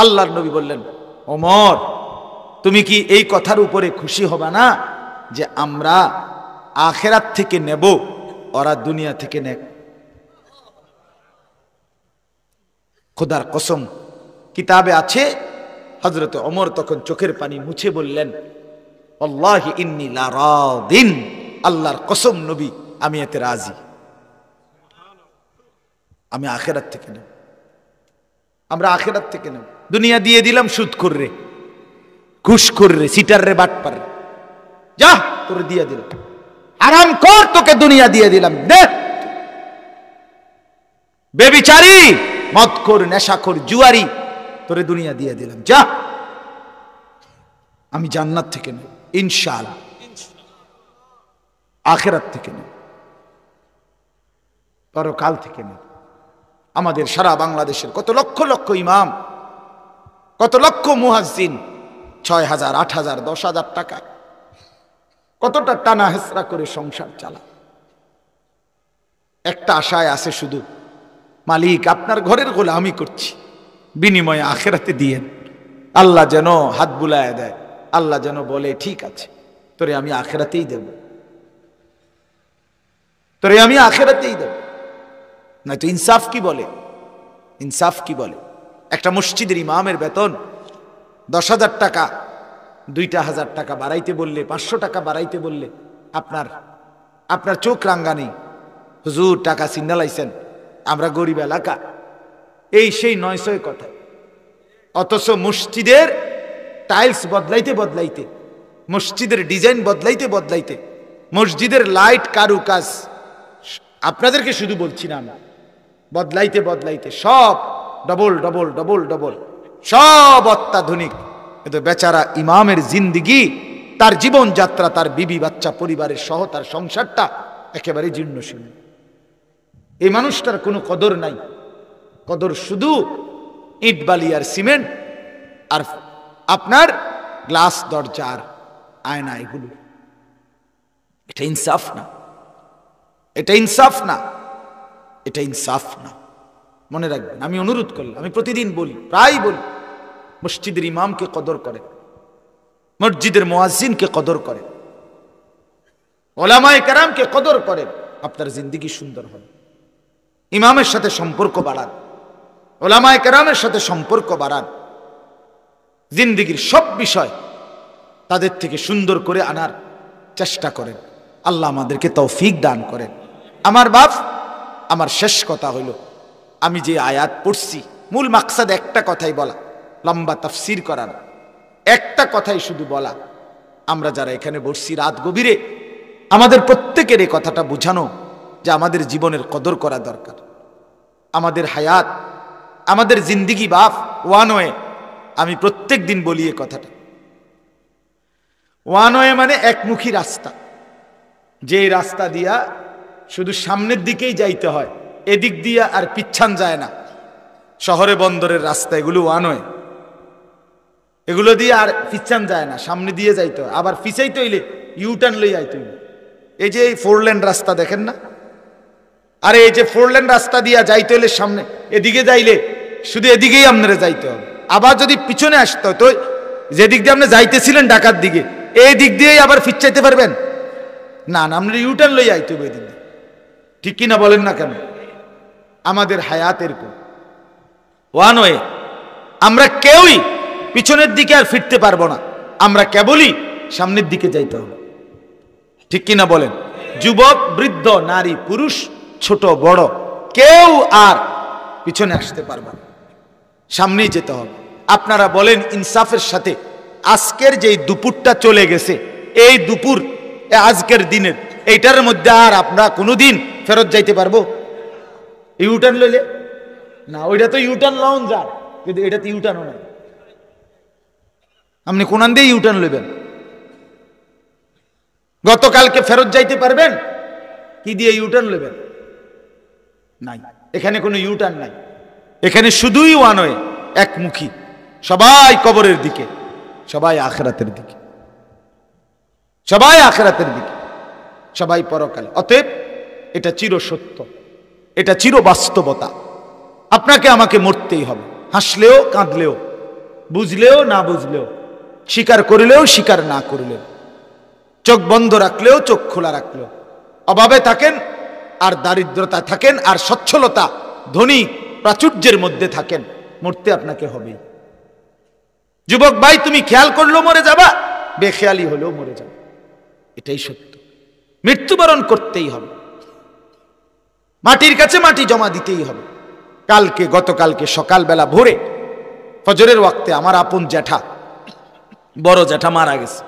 আল্লাহর নবী বললেন, ওমর, তুমি কি এই কথার উপরে খুশি হবে না যে আমরা আখিরাত থেকে নেব, ওরা দুনিয়া থেকে নেক? খোদার কসম, কিতাবে আছে হযরত ওমর তখন চোখের পানি মুছে বললেন, আল্লাহি ইন্নী লা রাদিন, আল্লাহর কসম নবী আমি এতে রাজি। আমি আখিরাত থেকে নেব, আমরা আখিরাত থেকে নেব। দুনিয়া দিয়ে দিলাম সুদ করে, ঘুষ করে, সিটার রে, বাটপার, যা তোরে দিয়ে দিলাম, আরাম কর, তোকে দুনিয়া দিয়ে দিলাম, দে। বেবিচারী, মদখোর, নেশাখোর, জুয়ারি, তোরে দুনিয়া দিয়ে দিলাম, যা। আমি জান্নাত থেকে নেব ইনশাআল্লাহ, আখিরাত থেকে নেব, পরকাল থেকে নেব। আমাদের সারা বাংলাদেশের কত লক্ষ লক্ষ ইমাম, কত লক্ষ মুয়াজ্জিন 6,000, 8,000, 10,000 টাকা কতটা টানা হেসরা করে সংসার চালায়। একটা আশায় আছে শুধু, মালিক আপনার ঘরের গোলামি করছি, বিনিময়ে আখিরাতে দিয়েন। আল্লাহ যেন হাত বুলায় দেয়, আল্লাহ যেন বলে ঠিক আছে তোরে আমি আখিরাতেই দেব, তোরে আমি আখিরাতেই দেব। না তো ইনসাফ কি বলে, ইনসাফ কি বলে? একটা মসজিদের ইমামের বেতন 10,000 টাকা, 2,000 টাকা বাড়াইতে বললে, 500 টাকা বাড়াইতে বললে আপনার চোখ রাঙ্গা নেই, হুজুর টাকা সিন্দালাইছেন, আমরা গরিব এলাকা, এই সেই 900 কথা। অথচ মসজিদের টাইলস বদলাইতে বদলাইতে, মসজিদের ডিজাইন বদলাইতে বদলাইতে, মসজিদের লাইট কারুকাজ, আপনাদেরকে শুধু বলছি না, বদলাইতে বদলাইতে সব ডবল ডবল ডবল ডবল, সব অত্যাধুনিক। কিন্তু বেচারা ইমামের জিন্দিগি, তার জীবন যাত্রা, তার বিবি বাচ্চা পরিবারের সহ তার সংসারটা একেবারে জীর্ণ শীর্ণ। এই মানুষটার কোনো কদর নাই, কদর শুধু ইট বালি আর সিমেন্ট আর আপনার গ্লাস দরজা আর আয়না, এগুলো। এটা ইনসাফ না, এটা ইনসাফ না, এটা ইনসাফ না। মনে রাখবেন, আমি অনুরোধ করলাম, আমি প্রতিদিন বলি, প্রায় বলি, মসজিদের ইমামকে কদর করে, মসজিদের মুয়াজ্জিনকে কদর করে, ওলামায়ে কেরামকে কদর করে, আপনার জিন্দেগি সুন্দর হবে। ইমামের সাথে সম্পর্ক বাড়ান, ওলামায়ে কেরামের সাথে সম্পর্ক বাড়ান, জিন্দেগির সব বিষয় তাদের থেকে সুন্দর করে আনার চেষ্টা করেন। আল্লাহ আমাদেরকে তৌফিক দান করেন। আমার বাপ, আমার শেষ কথা হইল, আমি যে আয়াত পড়ছি, মূল মাকসাদ একটা কথাই বলা, লম্বা তাফসির করার, একটা কথাই শুধু বলা, আমরা যারা এখানে বসছি রাত গভীরে, আমাদের প্রত্যেকের এই কথাটা বোঝানো যে আমাদের জীবনের কদর করা দরকার। আমাদের হায়াত, আমাদের জিন্দিগি বাপ ওয়ান ওয়ে। আমি প্রত্যেক দিন বলি এই কথাটা, ওয়ান ওয়ে মানে একমুখী রাস্তা, যে রাস্তা দিয়া শুধু সামনের দিকেই যাইতে হয়, এদিক দিয়া আর পিছান যায় না। শহরে বন্দরের রাস্তা, এগুলো ওয়ান ওয়ে, এগুলো দিয়ে আর পিছান যায় না, সামনে দিয়ে যাইতে হয়। আবার পিছাইতে হইলে ইউটার্ন লই যাইতে হইলে, এই যে 4 লেন রাস্তা দেখেন না, আরে এই যে 4 লেন রাস্তা দিয়া যাইতে হইলে সামনে এদিকে যাইলে শুধু এদিকেই আপনারা যাইতে হবে। আবার যদি পিছনে আসতে হয়, তো যেদিক দিয়ে আপনি যাইতেছিলেন ঢাকার দিকে, এই দিক দিয়েই আবার ফিরচাইতে পারবেন না? না, আপনার ইউটার্ন লই যাইতে হবে এদিক দিয়ে। ঠিক কিনা বলেন না কেন? আমাদের হায়াত এরকম ওয়ান ওয়ে, আমরা কেউই পিছনের দিকে আর ফিরতে পারবো না, আমরা কেবলই সামনের দিকে যাইতে হবে। ঠিক কিনা বলেন? যুবক, বৃদ্ধ, নারী, পুরুষ, ছোট বড়, কেউ আর পিছনে আসতে পারবে না, সামনেই যেতে হবে। আপনারা বলেন ইনসাফের সাথে, আজকের যেই দুপুরটা চলে গেছে, এই দুপুর আজকের দিনের এইটার মধ্যে আর আমরা কোনোদিন ফেরত যাইতে পারবো? ইউটার্ন লইলে না, ওইটা তো ইউটার্ন লাউন যায়, কিন্তু এটাতে ইউটার্নও নাই। আপনি কোন দিয়ে ইউটার্ন লইবেন? গতকালকে ফেরত যাইতে পারবেন? কি দিয়ে ইউটার্ন লইবেন? নাই, এখানে কোনো ইউটার্ন নাই, এখানে শুধুই ওয়ান ওয়ে, একমুখী। সবাই কবরের দিকে, সবাই আখিরাতের দিকে, সবাই আখিরাতের দিকে, সবাই পরকালে। অতএব এটা চির সত্য, এটা চির বাস্তবতা। আপনাকে আমাকে মরতেই হবে, হাসলেও কাঁদলেও, বুঝলেও না বুঝলেও, স্বীকার করিলেও স্বীকার না করিলেও, চোখ বন্ধ রাখলেও চোখ খোলা রাখলেও, অভাবে থাকেন আর দারিদ্রতা থাকেন আর সচ্ছলতা, ধনী প্রাচুর্যের মধ্যে থাকেন, মরতে আপনাকে হবেই। যুবক ভাই, তুমি খেয়াল করলেও মরে যাবা, বেখেয়ালি হলেও মরে যাবে, এটাই সত্য। মৃত্যুবরণ করতেই হবে, মাটির কাছে মাটি জমা দিতেই হবে। গতকালকে সকালবেলা ভোরে ফজরের ওয়াক্তে আমার আপন জ্যাঠা, বড় জ্যাঠা মারা গেছে।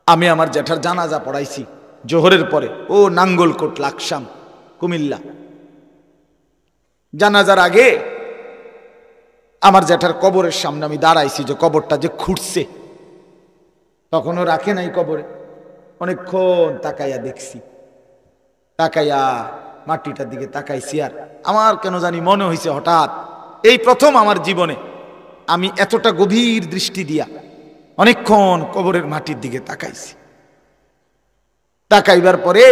আমি আমার জ্যাঠার জানাজা পড়াইছি জোহরের পরে, ও নাঙ্গলকোট লাকসাম কুমিল্লা। জানাজার আগে আমার জ্যাঠার কবরের সামনে আমি দাঁড়াইছি, যে কবরটা যে খুঁড়ছে, তখনও রাখে নাই কবরে, অনেকক্ষণ তাকাইয়া দেখছি, তাকাইয়া মাটিটার দিকে তাকাইছি। আর আমার কেন জানি মনে হয়েছে হঠাৎ, এই প্রথম আমার জীবনে আমি এতটা গভীর দৃষ্টি দিয়া অনেকক্ষণ কবরের মাটির দিকে তাকাইছি। তাকাইবার পরে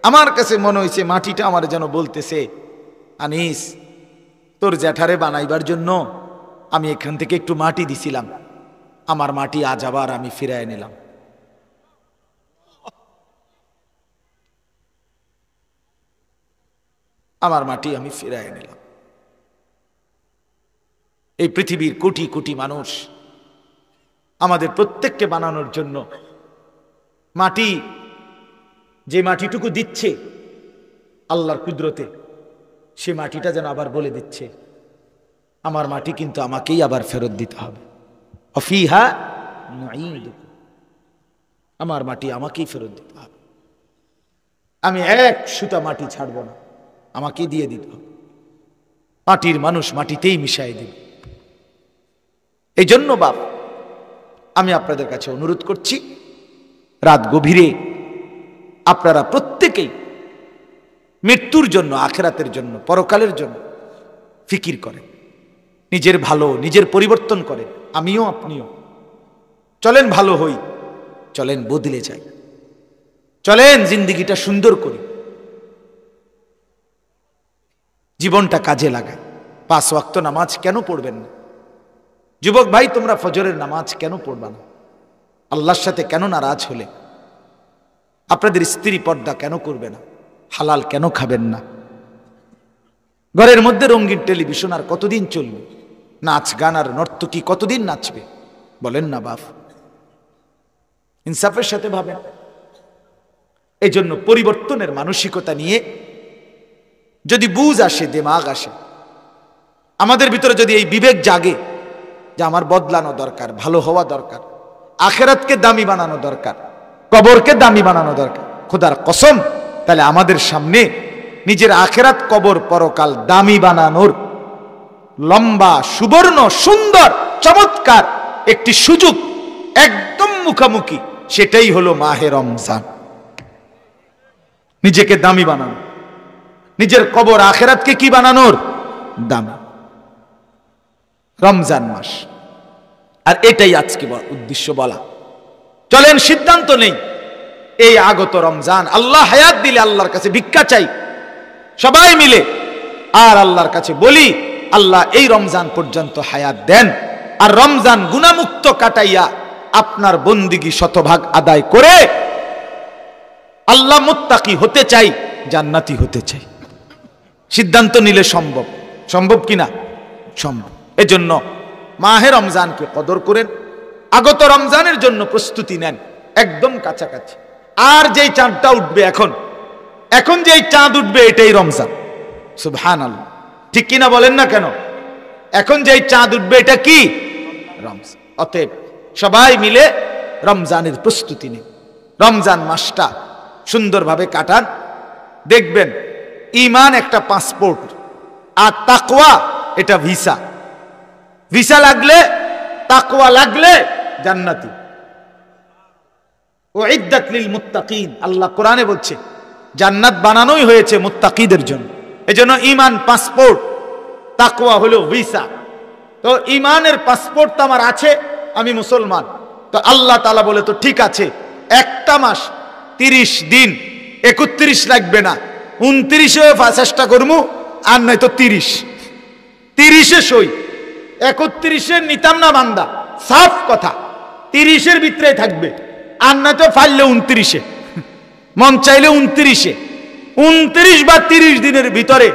আমার কাছে মনে হয়েছে মাটিটা আমার যেন বলতেছে, আনিস, তোর জ্যাঠারে বানাইবার জন্য আমি এখান থেকে একটু মাটি দিছিলাম, আমার মাটি আজ আবার আমি ফিরায় নিলাম। আমার মাটি আমি ফিরায় নিলাম। এই পৃথিবীর কোটি কোটি মানুষ আমাদের প্রত্যেককে বানানোর জন্য মাটি, যে মাটিটুকু দিচ্ছে আল্লাহর কুদরতে, সে মাটিটা যেন আবার বলে দিচ্ছে, আমার মাটি কিন্তু আমাকেই আবার ফেরত দিতে হবে। অফিহা নুঈদুকুম, আমার মাটি আমাকেই ফেরত দিতে হবে, আমি এক সুতা মাটি ছাড়বো না, আমাকেই দিয়ে দিতে হবে। মাটির মানুষ মাটিতেই মিশাই দিন। এই জন্য বাপ, আমি আপনাদের কাছে অনুরোধ করছি, রাত গভীরে আপনারা প্রত্যেকেই মৃত্যুর জন্য, আখিরাতের জন্য, পরকালের জন্য ফিকির করেন, নিজের ভালো, নিজের পরিবর্তন করেন। আমিও আপনিও চলেন ভালো হই, চলেন বদলে যাই, চলেন জিন্দিগিটা সুন্দর করি, জীবনটা কাজে লাগাই। 5 ওয়াক্ত নামাজ কেন পড়বেন না? যুবক ভাই, তোমরা ফজরের নামাজ কেন পড়বা না? আল্লাহর সাথে কেন নারাজ হলে? আপনাদের স্ত্রী পর্দা কেন করবে না? হালাল কেন খাবেন না? ঘরের মধ্যে রঙিন টেলিভিশন আর কতদিন চলবে? নাচ গান আর নর্তকী কতদিন নাচবে? বলেন না বাপ, ইনসাফের সাথে ভাবেন। এই জন্য পরিবর্তনের মানসিকতা নিয়ে যদি বুঝ আসে, দিমাগ আসে, আমাদের ভিতরে যদি এই বিবেক জাগে যে আমার বদলানো দরকার, ভালো হওয়া দরকার, আখিরাতকে দামি বানানো দরকার, কবরকে দামি বানানো দরকার, খোদার কসম, তাহলে আমাদের সামনে নিজের আখিরাত, কবর, পরকাল দামি বানানোর লম্বা, সুবর্ণ, সুন্দর, চমৎকার একটি সুযোগ একদম মুখামুখি। সেটাই হলো মাহে রমজান। নিজেকে দামি বানানো, নিজের কবর আখিরাতকে কি বানানোর? দামি। রমজান মাস, আর এটাই আজকে উদ্দেশ্য বলা। চলেন সিদ্ধান্ত নেই, এই আগত রমজান, আল্লাহ হায়াত দিলে আল্লাহর কাছে ভিক্ষা চাই সবাই মিলে, আর আল্লাহর কাছে বলি, আল্লাহ এই রমজান পর্যন্ত হায়াত দেন, আর রমজান গুনাহমুক্ত কাটাইয়া আপনার বন্দিগি শতভাগ আদায় করে আল্লাহ মুত্তাকি হতে চাই, জান্নাতি হতে চাই। সিদ্ধান্ত নিলে সম্ভব, সম্ভব কিনা? সম্ভব। এজন্য মাহে রমজানকে কদর করেন, আগত রমজানের জন্য প্রস্তুতি নেন, একদম কাছাকাছি। আর যেই চাঁদটা উঠবে এখন যেই চাঁদ উঠবে, এটাই রমজান। সুবহানাল্লাহ, ঠিক কিনা বলেন না কেন? এখন যেই চাঁদ উঠবে, এটা কি? রমজান। অতএব সবাই মিলে রমজানের প্রস্তুতি নিন, রমজান মাসটা সুন্দরভাবে কাটান। দেখবেন ঈমান একটা পাসপোর্ট, আর তাকওয়া এটা ভিসা। ভিসা লাগলে, তাকওয়া লাগলে জান্নাতি। উইদ্দাত লিল মুত্তাকিন, আল্লাহ কোরআনে বলছে জান্নাত বানানোই হয়েছে মুত্তাকিদের জন্য। এজন্য ঈমান পাসপোর্ট, তাকওয়া হলো ভিসা। তো ঈমানের পাসপোর্ট তো আমার আছে, আমি মুসলমান। তো আল্লাহ তাআলা বলে, তো ঠিক আছে, একটা মাস 30 দিন, 31 লাগবে না, 29-এ চেষ্টা করবো, আর নাই তো 30-এ সই। 31-এ নিতাম না বান্দা, সাফ কথা, 30-এর ভিতরে থাকবে, আর না তো ফাইলে 29-এ, মন চাইলে 29-এ। 29 বা 30 দিনের ভিতরে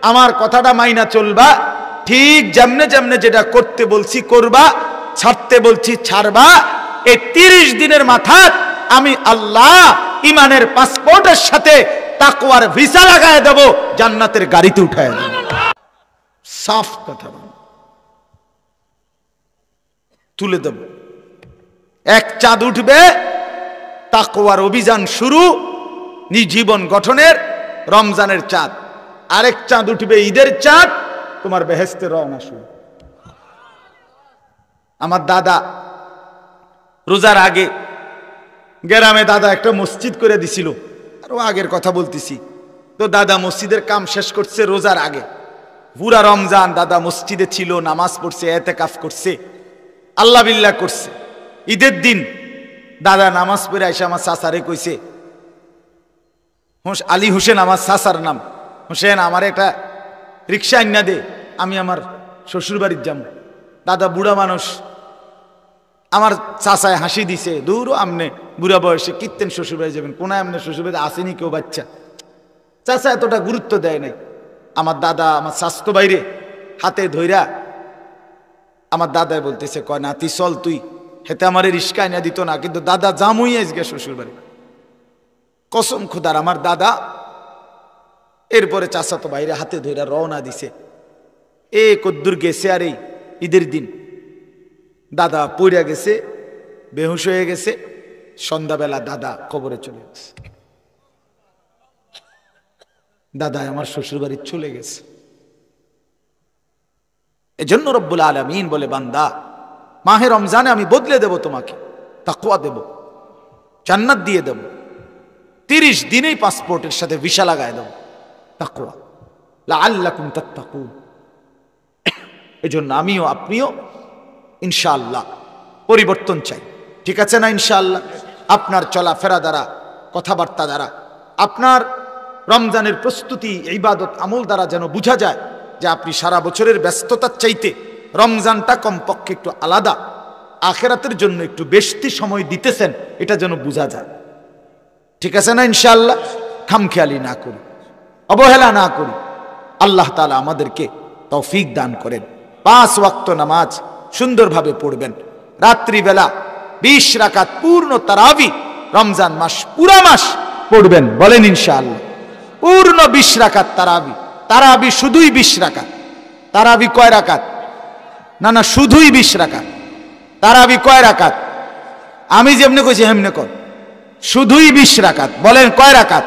আমার কথাটা মাইনা চলবা, ঠিক যেমনে যেমনে যেটা করতে বলছি করবা, ছাড়তে বলছি ছাড়বা। এই 30 দিনের মাথায় আমি আল্লাহ ইমানের পাসপোর্টের সাথে তাকওয়ার ভিসা লাগায় দেব, জান্নাতের গাড়িতে উঠায় দেব। সাফ কথা তুলে দেব। এক চাঁদ উঠবে, তাকওয়ার অভিযান শুরু, জীবন গঠনের রমজানের চাঁদ। আরেক চাঁদ উঠবে ঈদের চাঁদ, তোমার বেহেশতের রওনা শুরু। আমার দাদা রোজার আগে গ্রামে দাদা একটা মসজিদ করে দিছিল, আরো আগের কথা বলতেছি। তো দাদা মসজিদের কাম শেষ করছে রোজার আগে, পুরা রমজান দাদা মসজিদে ছিল, নামাজ পড়ছে, এতেকাফ করছে, আল্লাহ বিল্লাহ করছে। ঈদের দিন দাদা নামাজ পড়ে এসে আমার চাচারে কইছে, আলী হোসেন আমার চাচার নাম, হোসেন আমার একটা রিক্সা আইনা দে, আমি আমার শ্বশুর বাড়ির যাবো। দাদা বুড়া মানুষ, আমার চাচায় হাসি দিছে, দূর আমনে বুড়া বয়সে কীর্তেন শ্বশুর বাড়ি যাবেন, কোনায় আমনে শ্বশুর বাড়ি আসেনি কেউ বাচ্চা। চাচা এতটা গুরুত্ব দেয় নাই। আমার দাদা আমার স্বাস্থ্য বাইরে হাতে ধইরা আমার দাদাই বলতেছে, কয় না তুই চল, তুই হেতে আমার রিস্কা আইনা দিত না, কিন্তু দাদা জামুই আজকে শ্বশুর বাড়ি। কসম খুদার আমার দাদা এরপরে চাচা তো বাইরে হাতে ধইরা রওনা দিছে। এ কদ্দুর গেছে, আর এই ঈদের দিন দাদা পড়ে গেছে, বেহুশ হয়ে গেছে। সন্ধ্যাবেলা দাদা কবরে চলে গেছে। দাদা আমার শ্বশুর বাড়ি চলে গেছে। এজন্য রব্বুল আলামিন বলে, বান্দা মাহে রমজানে আমি বদলে দেব, তোমাকে তাকওয়া দেব, জান্নাত দিয়ে দেব, 30 দিনেই পাসপোর্টের সাথে ভিসা লাগায় দেব। তাকওয়া লাআল্লাকুম তাত্তাকুন। এজন্য আমিও আপনিও ইনশাআল্লাহ পরিবর্তন চাই, ঠিক আছে না? ইনশাআল্লাহ আপনার চলাফেরা দ্বারা, কথাবার্তা দ্বারা, আপনার রমজানের প্রস্তুতি, ইবাদত আমল দ্বারা যেন বোঝা যায় যে আপনি সারা বছরের ব্যস্ততার চাইতে রমজানটা কমপক্ষে একটু আলাদা, আখিরাতের জন্য একটু বেশি সময় দিতেছেন, এটা যেন বোঝা যায়, ঠিক আছে না? ইনশাআল্লাহ খামখেয়ালি না করি, অবহেলা না করি। আল্লাহ তাআলা আমাদেরকে তৌফিক দান করেন। 5 ওয়াক্ত নামাজ সুন্দরভাবে পড়বেন। রাত্রিবেলা 20 রাকাত পূর্ণ তারাবি, রমজান মাস পুরা মাস পড়বেন, বলেন ইনশাআল্লাহ। পূর্ণ 20 রাকাত তারাবি। তারাবি শুধুই 20 রাকাত। তারাবি কয় রাকাত? না না, শুধুই 20 রাকাত। তারাবি কয় রাকাত? আমি যেমনি কইছি হেমনে কর, শুধুই 20 রাকাত। বলেন কয় রাকাত?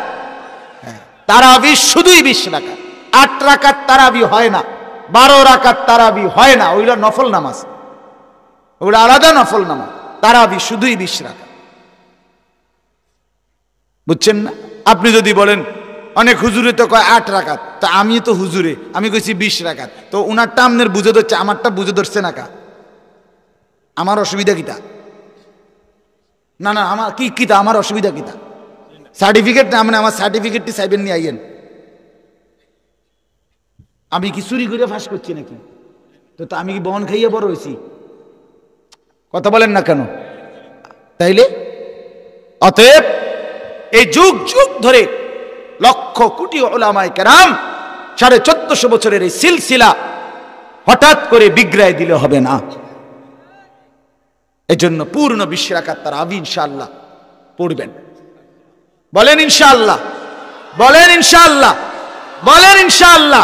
তারাবি শুধুই 20 রাকাত। 8 রাকাত তারাবি হয় না, 12 রাকাত তারাবি হয় না, ওইগুলো নফল নামাজ, ওগুলো আলাদা নফল নামাজ। তারাবি শুধুই 20 রাকাত, বুঝছেন না? আপনি যদি বলেন অনেক হুজুরে তো কয় 8 রাকাত, তা আমি তো হুজুরে, আমি কইছি 20 রাকাত, তো ওনারটা আপনার বুঝে ধরছে, আমারটা বুঝে ধরছে না কা? আমার অসুবিধা কিতা? না না, আমার কি কিতা, আমার অসুবিধা কিতা? সার্টিফিকেট না, মানে আমার সার্টিফিকেটটি চাইবেন নিয়ে আইয়েন। আমি কি চুরি করে ফাঁস করছি নাকি? তো আমি কি বন খাইয়ে বড় হয়েছি? কথা বলেন না কেন? তাইলে অতএব এই যুগ যুগ ধরে লক্ষ কোটি উলামায়ে কেরাম 1450 বছরের এই সিলসিলা হঠাৎ করে বিগড়ায় দিলে হবে না। এজন্য পূর্ণ 20 রাকাত তারাবি ইনশাআল্লাহ পড়বেন। বলেন ইনশাআল্লাহ, বলেন ইনশাআল্লাহ, বলেন ইনশাআল্লাহ।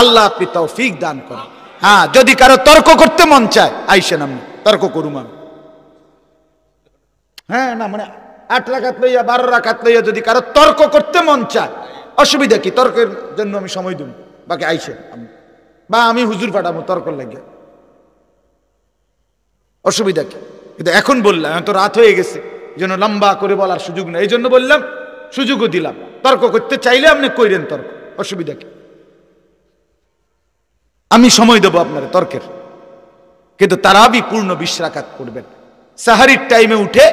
আল্লাহ আপনি তৌফিক দান করেন। হ্যাঁ, যদি কারো তর্ক করতে মন চায় আইসেন, আমি তর্ক করুম আমি। হ্যাঁ না, মানে 8 রাকাত লইয়া 12 রাকাত লইয়া যদি কারো তর্ক করতে মন চায়, অসুবিধা কি? তর্কের জন্য আমি সময় দেব, বাকি আইসেন, বা আমি হুজুর পাঠাবো তর্ক লাগে, অসুবিধা কি? কিন্তু এখন বললাম, এখন তো রাত হয়ে গেছে, এই জন্য লম্বা করে বলার সুযোগ নেই, এই জন্য বললাম, সুযোগও দিলাম। তর্ক করতে চাইলে আপনি কইরেন তর্ক, অসুবিধা কি? আমি সময় দেবো আপনারা তর্কের, কিন্তু তারাবি পূর্ণ 20 রাকাত পড়বেন। সাহারির টাইমে উঠে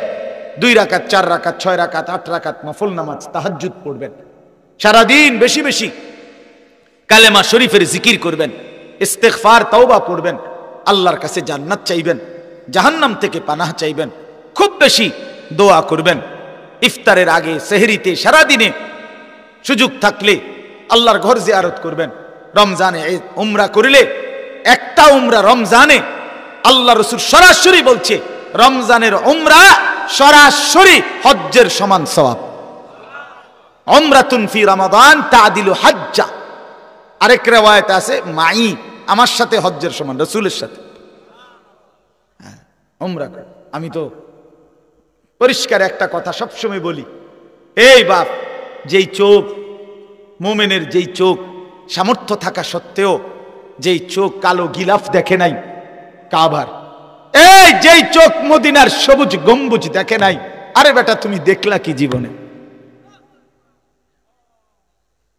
2 রাকাত, 4 রাকাত, 6 রাকাত, 8 রাকাত নফল নামাজ তাহাজ্জুদ পড়বেন। সারাদিন বেশি বেশি কালেমা শরীফের জিকির করবেন, ইস্তেগফার তওবা পড়বেন, আল্লাহর কাছে জান্নাত চাইবেন, জাহান্নাম থেকে পানাহ চাইবেন, খুব বেশি দোয়া করবেন। ইফতারের আগে, সেহরিতে, সারাদিনে সুযোগ থাকলে আল্লাহর ঘর জিয়ারত করবেন, রমজানে উমরা করিলে, একটা উমরা রমজানে, আল্লাহ রাসূল সরাসরি বলছে রমজানের উমরা সরাসরি হজ্জের সমান সওয়াব। উমরাতুন ফি রমাদান তাদিলু হাজ্জা। আরেক riwayat আছে মাই, আমার সাথে হজ্জের সমান, রাসূলের সাথে উমরা। আমি তো পরিষ্কার একটা কথা সবসময় বলি, এই বাপ, যেই চোখ মুমিনের, যেই চোখ সামর্থ্য থাকা সত্ত্বেও যেই চোখ কালো গিলাফ দেখে নাই কাবার, এই যেই চোখ মদিনার সবুজ গম্বুজ দেখে নাই, আরে বেটা তুমি দেখলা কি জীবনে?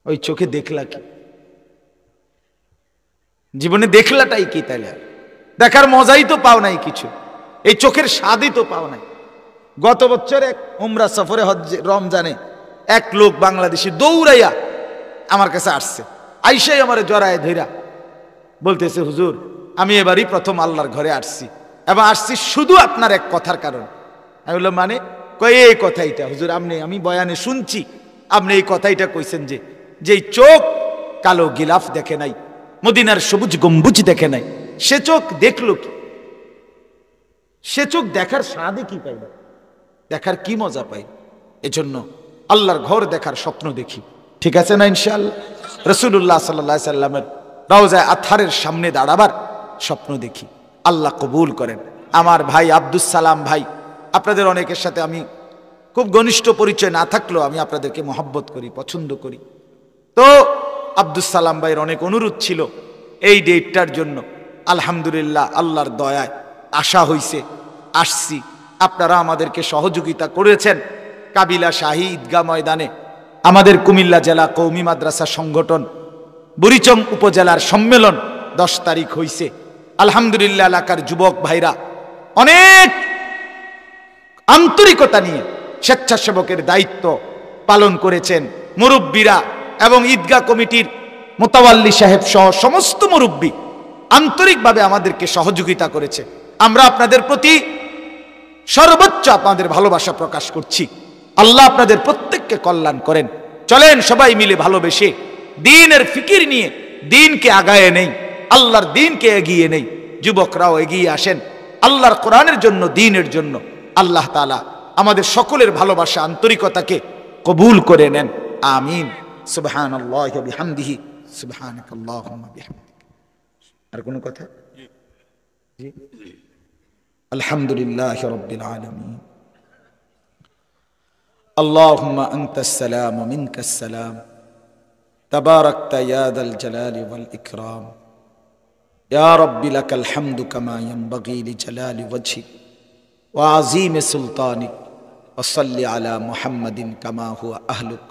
ওই চোখে দেখলা কি জীবনে? দেখলাটাই কি? তাইলে দেখার মজাই তো পাও নাই কিছু, এই চোখের স্বাদই তো পাও নাই। গত বছর এক উমরা সফরে হজ্জে রমজানে এক লোক বাংলাদেশি দৌড়াইয়া আমার কাছে আসছে, আইসাই আমারে জড়ায় ধইরা বলতেছে, হুজুর আমি এবারই প্রথম আল্লাহর ঘরে আসছি, এবং আসছি শুধু আপনার এক কথার কারণে। আমি বললাম মানে? কয় এই কথাইটা হুজুর, আমি বয়ানে শুনছি আপনি এই কথাইটা কইছেন যে যেই চোখ কালো গিলাফ দেখে নাই, মদিনার সবুজ গম্বুজ দেখে নাই, সে চোখ দেখলো কি? সে চোখ দেখার স্বাদে কি পাইল? দেখার কি মজা পাই? এজন্য আল্লাহর ঘর দেখার স্বপ্ন দেখি, ঠিক আছে না? ইনশাআল্লাহ রাসূলুল্লাহ সাল্লাল্লাহু আলাইহি সাল্লামের রওজায়ে আতহারের সামনে দাঁড়াবার স্বপ্ন দেখি। আল্লাহ কবুল করেন। আমার ভাই আব্দুস সালাম ভাই, আপনাদের অনেকের সাথে আমি খুব ঘনিষ্ঠ পরিচয় না থাকলেও আমি আপনাদেরকে মহব্বত করি, পছন্দ করি। তো আব্দুস সালাম ভাইয়ের অনেক অনুরোধ ছিল এই ডেটটার জন্য। আলহামদুলিল্লাহ আল্লাহর দয়ায় আশা হইছে, আসছি। আপনারা আমাদেরকে সহযোগিতা করেছেন। কাবিলা শাহী ঈদগাহ ময়দানে আমাদের কুমিল্লা জেলা কওমি মাদ্রাসা সংগঠন বুড়িচং উপজেলার সম্মেলন 10 তারিখ হইছে। আলহামদুলিল্লাহ এলাকার যুবক ভাইরা অনেক আন্তরিকতা নিয়ে স্বেচ্ছাসেবকের দায়িত্ব পালন করেছেন। মুরব্বীরা এবং ঈদগাহ কমিটির মোতাওয়াল্লি সাহেব সহ সমস্ত মুরব্বী আন্তরিকভাবে আমাদেরকে সহযোগিতা করেছে। আমরা আপনাদের প্রতি সর্বোচ্চ আপনাদের ভালোবাসা প্রকাশ করছি। আল্লাহ আপনাদের প্রত্যেককে কল্যাণ করেন। চলেন সবাই মিলে ভালোবেসে দ্বীনের ফিকির নিয়ে দ্বীনকে আগায়ে নেই, আল্লাহর দ্বীনকে এগিয়ে নেই। যুবকরাও এগিয়ে আসেন আল্লাহর কোরআনের জন্য, দ্বীনের জন্য। আল্লাহ তাআলা আমাদের সকলের ভালোবাসা আন্তরিকতাকে কবুল করে নেন। আমিন। সুবহানাল্লাহি ওয়া বিহামদিহি, সুবহানাকাল্লাহুম্মা বিহামদিক। আর কোনো কথা? জি। আলহামদুলিল্লাহি রাব্বিল আলামিন। আল্লাহুম্মা আনতাস সালাম ওয়া মিনকাস সালাম। তাবারাকতা ইয়া যাল জালালি ওয়াল ইকরাম। ইয়া রাব্বি লাকাল হামদু কামা ইয়ানবাগি লিজালালি ওয়াজহিক ওয়া আযীমি সুলতানিক। ওয়া সাল্লি আলা মুহাম্মাদিন কামা হুয়া আহলুক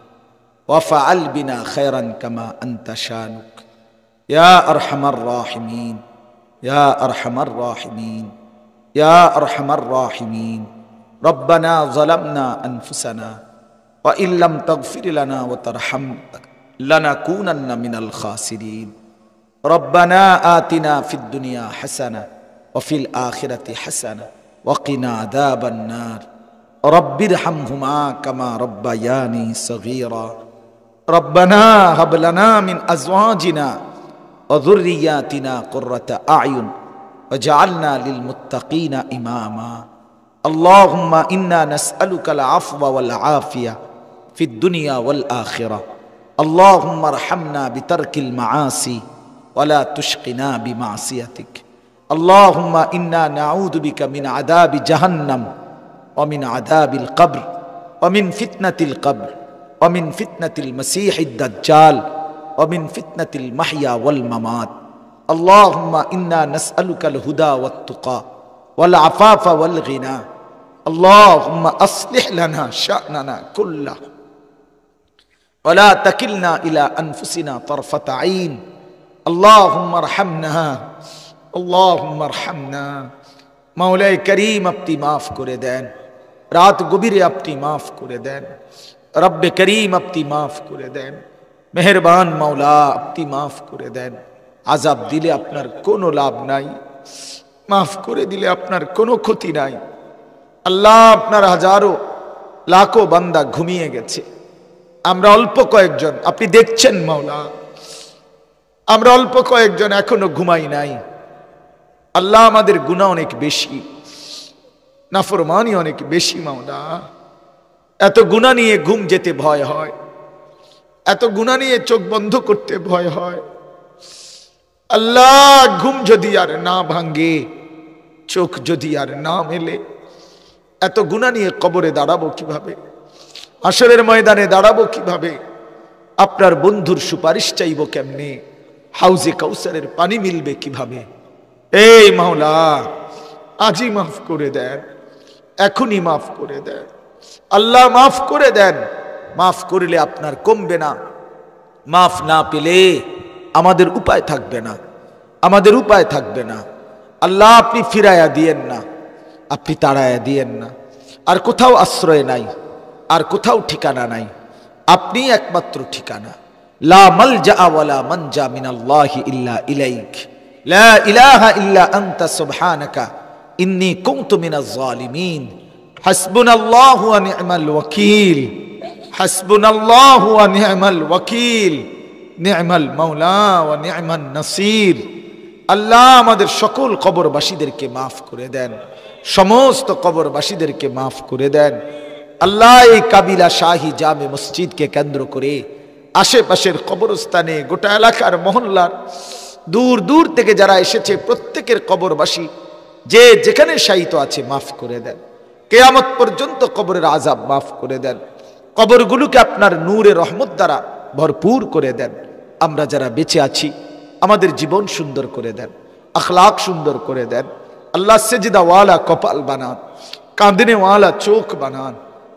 ওয়া ফাআল বিনা খায়রান কামা আনতা শানুক। ইয়া আরহামার রাহিমিন, ইয়া আরহামার রাহিমিন, ইয়া আরহামার রাহিমিন। রব্বানা যালামনা আনফুসানা ওয়া ইল্লাম তাগফির লানা ওয়া তারহামনা লানাকুনান্না মিনাল খাসিরিন। রব্বানা আতিনা ফিদ দুনিয়া হাসানা ওয়া ফিল আখিরাতি হাসানা ওয়া কিনা আযাবান নার। রব্বিরহামহুমা কামা রব্বায়ানি সগীরা। রব্বানা হাব লানা মিন আজওয়াজিনা ওয়া যুররিয়াতিনা কুররাতা আ'য়ুন ওয়াজআলনা লিল মুত্তাকিনা ইমামা। আল্লাহুম্মা ইন্না নাসআলুকাল আফওয়া ওয়াল আফিয়া ফিদ দুনিয়া ওয়াল আখিরাহ। আল্লাহুম্মা আরহামনা বিতারকিল মাআসি ওয়া লা তুশকিনা বিমাসিয়াতিক। আল্লাহুম্মা ইন্না নাউযু বিকা মিন আযাবি জাহান্নাম ওয়া মিন আযাবিল কবর ওয়া মিন ফিতনাতিল কবর ওয়া মিন ফিতনাতিল মাসীহিদ দাজ্জাল ওয়া মিন ফিতনাতিল মাহইয়া ওয়াল মামাত। আল্লাহুম্মা ইন্না নাসআলুকাল হুদা ওয়াত তুকা ওয়াল আফাফা ওয়াল গিনা। আল্লাহুম্মা আসলিহ লানা শা'নানা কুল্লাহু ওয়া লা তাকিলনা ইলা আনফুসিনা তারফাতা আইন। আল্লাহুম্মা আরহামনা, আল্লাহুম্মা আরহামনা। মাওলায়ে করিম আপনি মাফ করে দেন, রাত গভীরে আপনি মাফ করে দেন। রব্বে করিম আপনি মাফ করে দেন। মেহেরবান মাওলা আপনি মাফ করে দেন। আযাব দিলে আপনার কোনো লাভ নাই, মাফ করে দিলে আপনার কোনো ক্ষতি নাই। আল্লাহ আপনার হাজারো লাখো বান্দা ঘুমিয়ে গেছে, আমরা অল্প কয়েকজন, আপনি দেখছেন মাওলা। আমরা অল্প কয়েকজন এখনো ঘুমাই নাই। আল্লাহ আমাদের গুনাহ অনেক বেশি, নাফরমানি অনেক বেশি মাওলা। এত গুনাহ নিয়ে ঘুম যেতে ভয় হয়, এত গুনাহ নিয়ে চোখ বন্ধ করতে ভয় হয়। আল্লাহ, ঘুম যদি আর না ভাঙ্গে, চোখ যদি আর না মেলে, এত গুনাহ নিয়ে কবরে দাঁড়াবো কিভাবে? হাসরের ময়দানে দাঁড়াবো কিভাবে? আপনার বন্ধুর সুপারিশ চাইব কেমনে? হাউজে কাউসারের পানি মিলবে কিভাবে? এই মাওলা, আজই মাফ করে দেন, এখনই মাফ করে দেন। আল্লাহ মাফ করে দেন। মাফ করলে আপনার কমবে না, মাফ না পেলে আমাদের উপায় থাকবে না, আমাদের উপায় থাকবে না। আল্লাহ, আপনি ফিরাইয়া দিয়েন না, আপনি তাড়াইয়া দিয়েন না। আর কোথাও আশ্রয় নাই, আর কোথাও ঠিকানা নাই, আপনি একমাত্র ঠিকানা। লা মালজা ওয়ালা মানজা মিনাল্লাহি ইল্লা ইলাইক, লা ইলাহা ইল্লা আনতা সুবহানাকা ইন্নী কুনতু মিনাজ জালিমিন। হাসবুনাল্লাহু ওয়া নি'মাল ওয়াকিল, হাসবুনাল্লাহু ওয়া নি'মাল ওয়াকিল, নি'মাল মাওলা ওয়া নি'মান নাসির। আল্লাহ, আমাদের সকল কবরবাসীদেরকে মাফ করে দেন, সমস্ত কবরবাসীদেরকে মাফ করে দেন। আল্লাহ, এই কাবিলা শাহী জামে মসজিদকে কেন্দ্র করে আশেপাশের কবরস্থানে, গোটা এলাকার মহল্লার দূর দূর থেকে যারা এসেছে, প্রত্যেকের কবরবাসী যে যেখানে শায়িত আছে মাফ করে দেন। কিয়ামত পর্যন্ত কবরের আযাব মাফ করে দেন। কবরগুলোকে আপনার নূরে রহমত দ্বারা ভরপুর করে দেন। আমরা যারা বেঁচে আছি, আমাদের জীবন সুন্দর করে দেন, আখলাক সুন্দর করে দেন। আল্লাহ, সেজদাওয়ালা কপাল বানান, কাঁদনেওয়ালা চোখ বানান,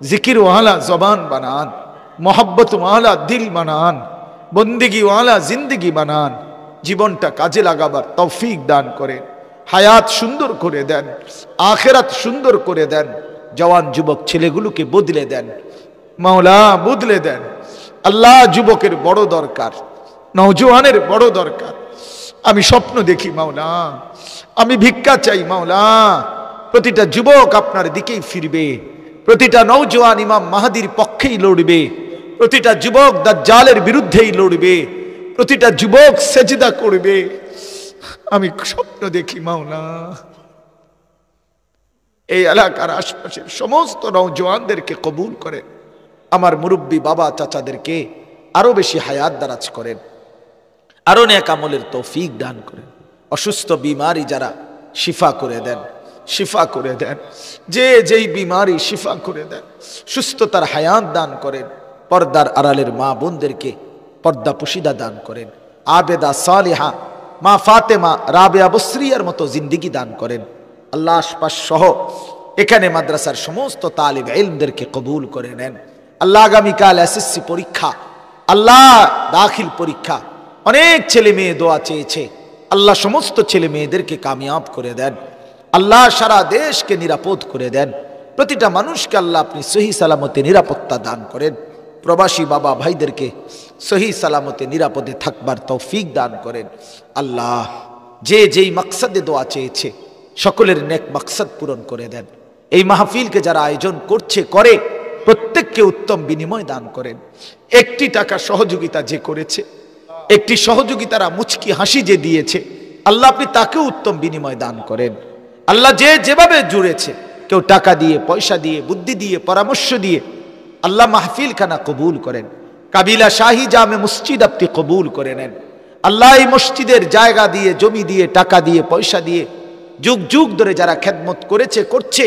জিকিরওয়ালা জবান বানান, মোহাব্বতওয়ালা দিল বানান, বন্দেগীওয়ালা জিন্দগি বানান। জীবনটা কাজে লাগাবার তৌফিক দান করেন, হায়াত সুন্দর করে দেন, আখিরাত সুন্দর করে দেন। জওয়ান যুবক ছেলেগুলোকে বদলে দেন মাওলা, বদলে দেন। আল্লাহ, যুবকের বড় দরকার, নওজওয়ানের বড় দরকার। আমি স্বপ্ন দেখি মাওলা, আমি ভিক্ষা চাই মাওলা। প্রতিটা যুবক আপনার দিকেই ফিরবে, প্রতিটা নওজওয়ান ইমাম মাহদির পক্ষেই লড়বে, প্রতিটা যুবক দাজ্জালের বিরুদ্ধেই লড়বে, প্রতিটা যুবক সেজদা করবে। আমি স্বপ্ন দেখি মাওলা, এই এলাকার আশপাশের সমস্ত নওজওয়ানদেরকে কবুল করেন। আমার মুরব্বী বাবা চাচাদেরকে আরো বেশি হায়াত দারাজ করেন, আরো নেক আমলের তৌফিক দান করেন। অসুস্থ বিমারি যারা, শিফা করে দেন, শিফা করে দেন। যে যেই বিমারি, শিফা করে দেন, সুস্থতার হায়াত দান করেন। পর্দার আড়ালের মা বোনদেরকে পর্দা পুশিদা দান করেন। আবেদা সালিহা মা ফাতেমা রাবেয়া বসরিয়ার মতো জিন্দিগি দান করেন। আল্লাহ, আশপাশ সহ এখানে মাদ্রাসার সমস্ত তালিব ইলমদেরকে কবুল করে নেন। আল্লাহ, আগামীকাল এসএসসি পরীক্ষা, আল্লাহ দাখিল পরীক্ষা, অনেক ছেলে মেয়ে দোয়া চেয়েছে। আল্লাহ, সমস্ত ছেলে মেয়েদেরকে কামিয়াব করে দেন। আল্লাহ, সারা দেশকে নিরাপদ করে দেন। প্রতিটা মানুষকে আল্লাহ আপনি সহি সালামতে নিরাপত্তা দান করেন। প্রবাসী বাবা ভাইদেরকে সহি সালামতে নিরাপদে থাকবার তৌফিক দান করেন। আল্লাহ, যে যেই মাকসাদে দোয়া চেয়েছে সকলের নেক মাকসাদ পূরণ করে দেন। এই মাহফিলকে যারা আয়োজন করছে, করে, প্রত্যেককে উত্তম বিনিময় দান করেন। একটি টাকা সহযোগিতা যে করেছে, একটি সহযোগিতারা মুচকি হাসি যে দিয়েছে, আল্লাহ আপনি তাকেও উত্তম বিনিময় দান করেন। আল্লাহ, যে যেভাবে জুড়েছে, কেউ টাকা দিয়ে, পয়সা দিয়ে, বুদ্ধি দিয়ে, পরামর্শ দিয়ে, আল্লাহ মাহফিল খানা কবুল করেন। কাবিলা শাহী জামে মসজিদ আপনি কবুল করে নেন। আল্লাহ, এই মসজিদের জায়গা দিয়ে, জমি দিয়ে, টাকা দিয়ে, পয়সা দিয়ে যুগ যুগ ধরে যারা খেদমত করেছে, করছে,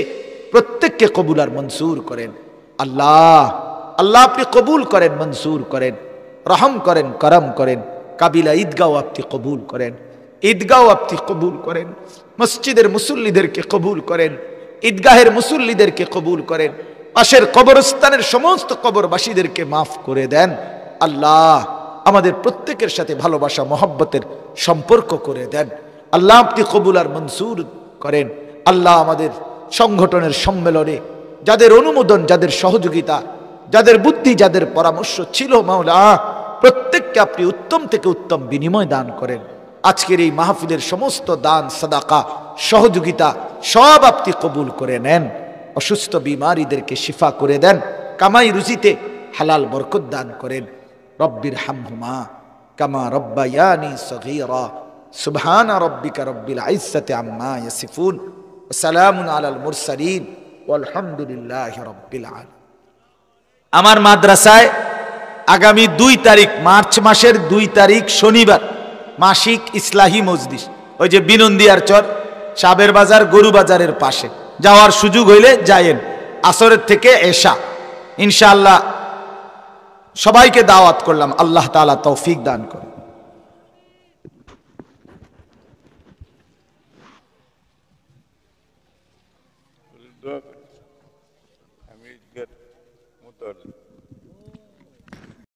প্রত্যেককে কবুল আর মনসুর করেন। আল্লাহ, আল্লাহ আপনি কবুল করেন, মনসুর করেন, রহম করেন, করম করেন। কাবিলা ঈদগাঁও আপনি কবুল করেন, ঈদগাঁও আপনি কবুল করেন। মসজিদের মুসল্লিদেরকে কবুল করেন, ঈদগাহের মুসল্লিদেরকে কবুল করেন। পাশের কবরস্থানের সমস্ত কবরবাসীদেরকে মাফ করে দেন। আল্লাহ, আমাদের প্রত্যেকের সাথে ভালোবাসা মহব্বতের সম্পর্ক করে দেন। আল্লাহ, আপনি কবুল আর মনসুর করেন। আল্লাহ, আমাদের সংগঠনের সম্মেলনে যাদের অনুমোদন, যাদের সহযোগিতা, যাদের বুদ্ধি, যাদের পরামর্শ ছিল মাওলা, প্রত্যেককে আপনি উত্তম থেকে উত্তম বিনিময় দান করেন। আজকের এই মাহফিলের সমস্ত দান, সাদাকা, সহযোগিতা সব আপনি কবুল করে নেন। অসুস্থ বিমারীদেরকে শিফা করে দেন। কামাই রুজিতে হালাল বরকত দান করেন। রব্বির হামহুমা কামা রাব্বায়ানি সগীরা। সুবহানা রাব্বিকা রাব্বিল ইজ্জাতি আম্মা ইয়াসিফুন ওয়া সালামুন আলাল মুরসালিন ওয়ালহামদুলিল্লাহি রাব্বিল আলামিন। আমার মাদ্রাসায় আগামী 2 তারিখ, মার্চ মাসের 2 তারিখ শনিবার মাসিক ইসলাহি মজলিস, ওই যে বিনন্দিয়ার চর, সাবের বাজার, গরু বাজারের পাশে। যাওয়ার সুযোগ হইলে যায়েন, আসরের থেকে এশা ইনশাআল্লাহ। সবাইকে দাওয়াত করলাম, আল্লাহ তাআলা তৌফিক দান করে। আমি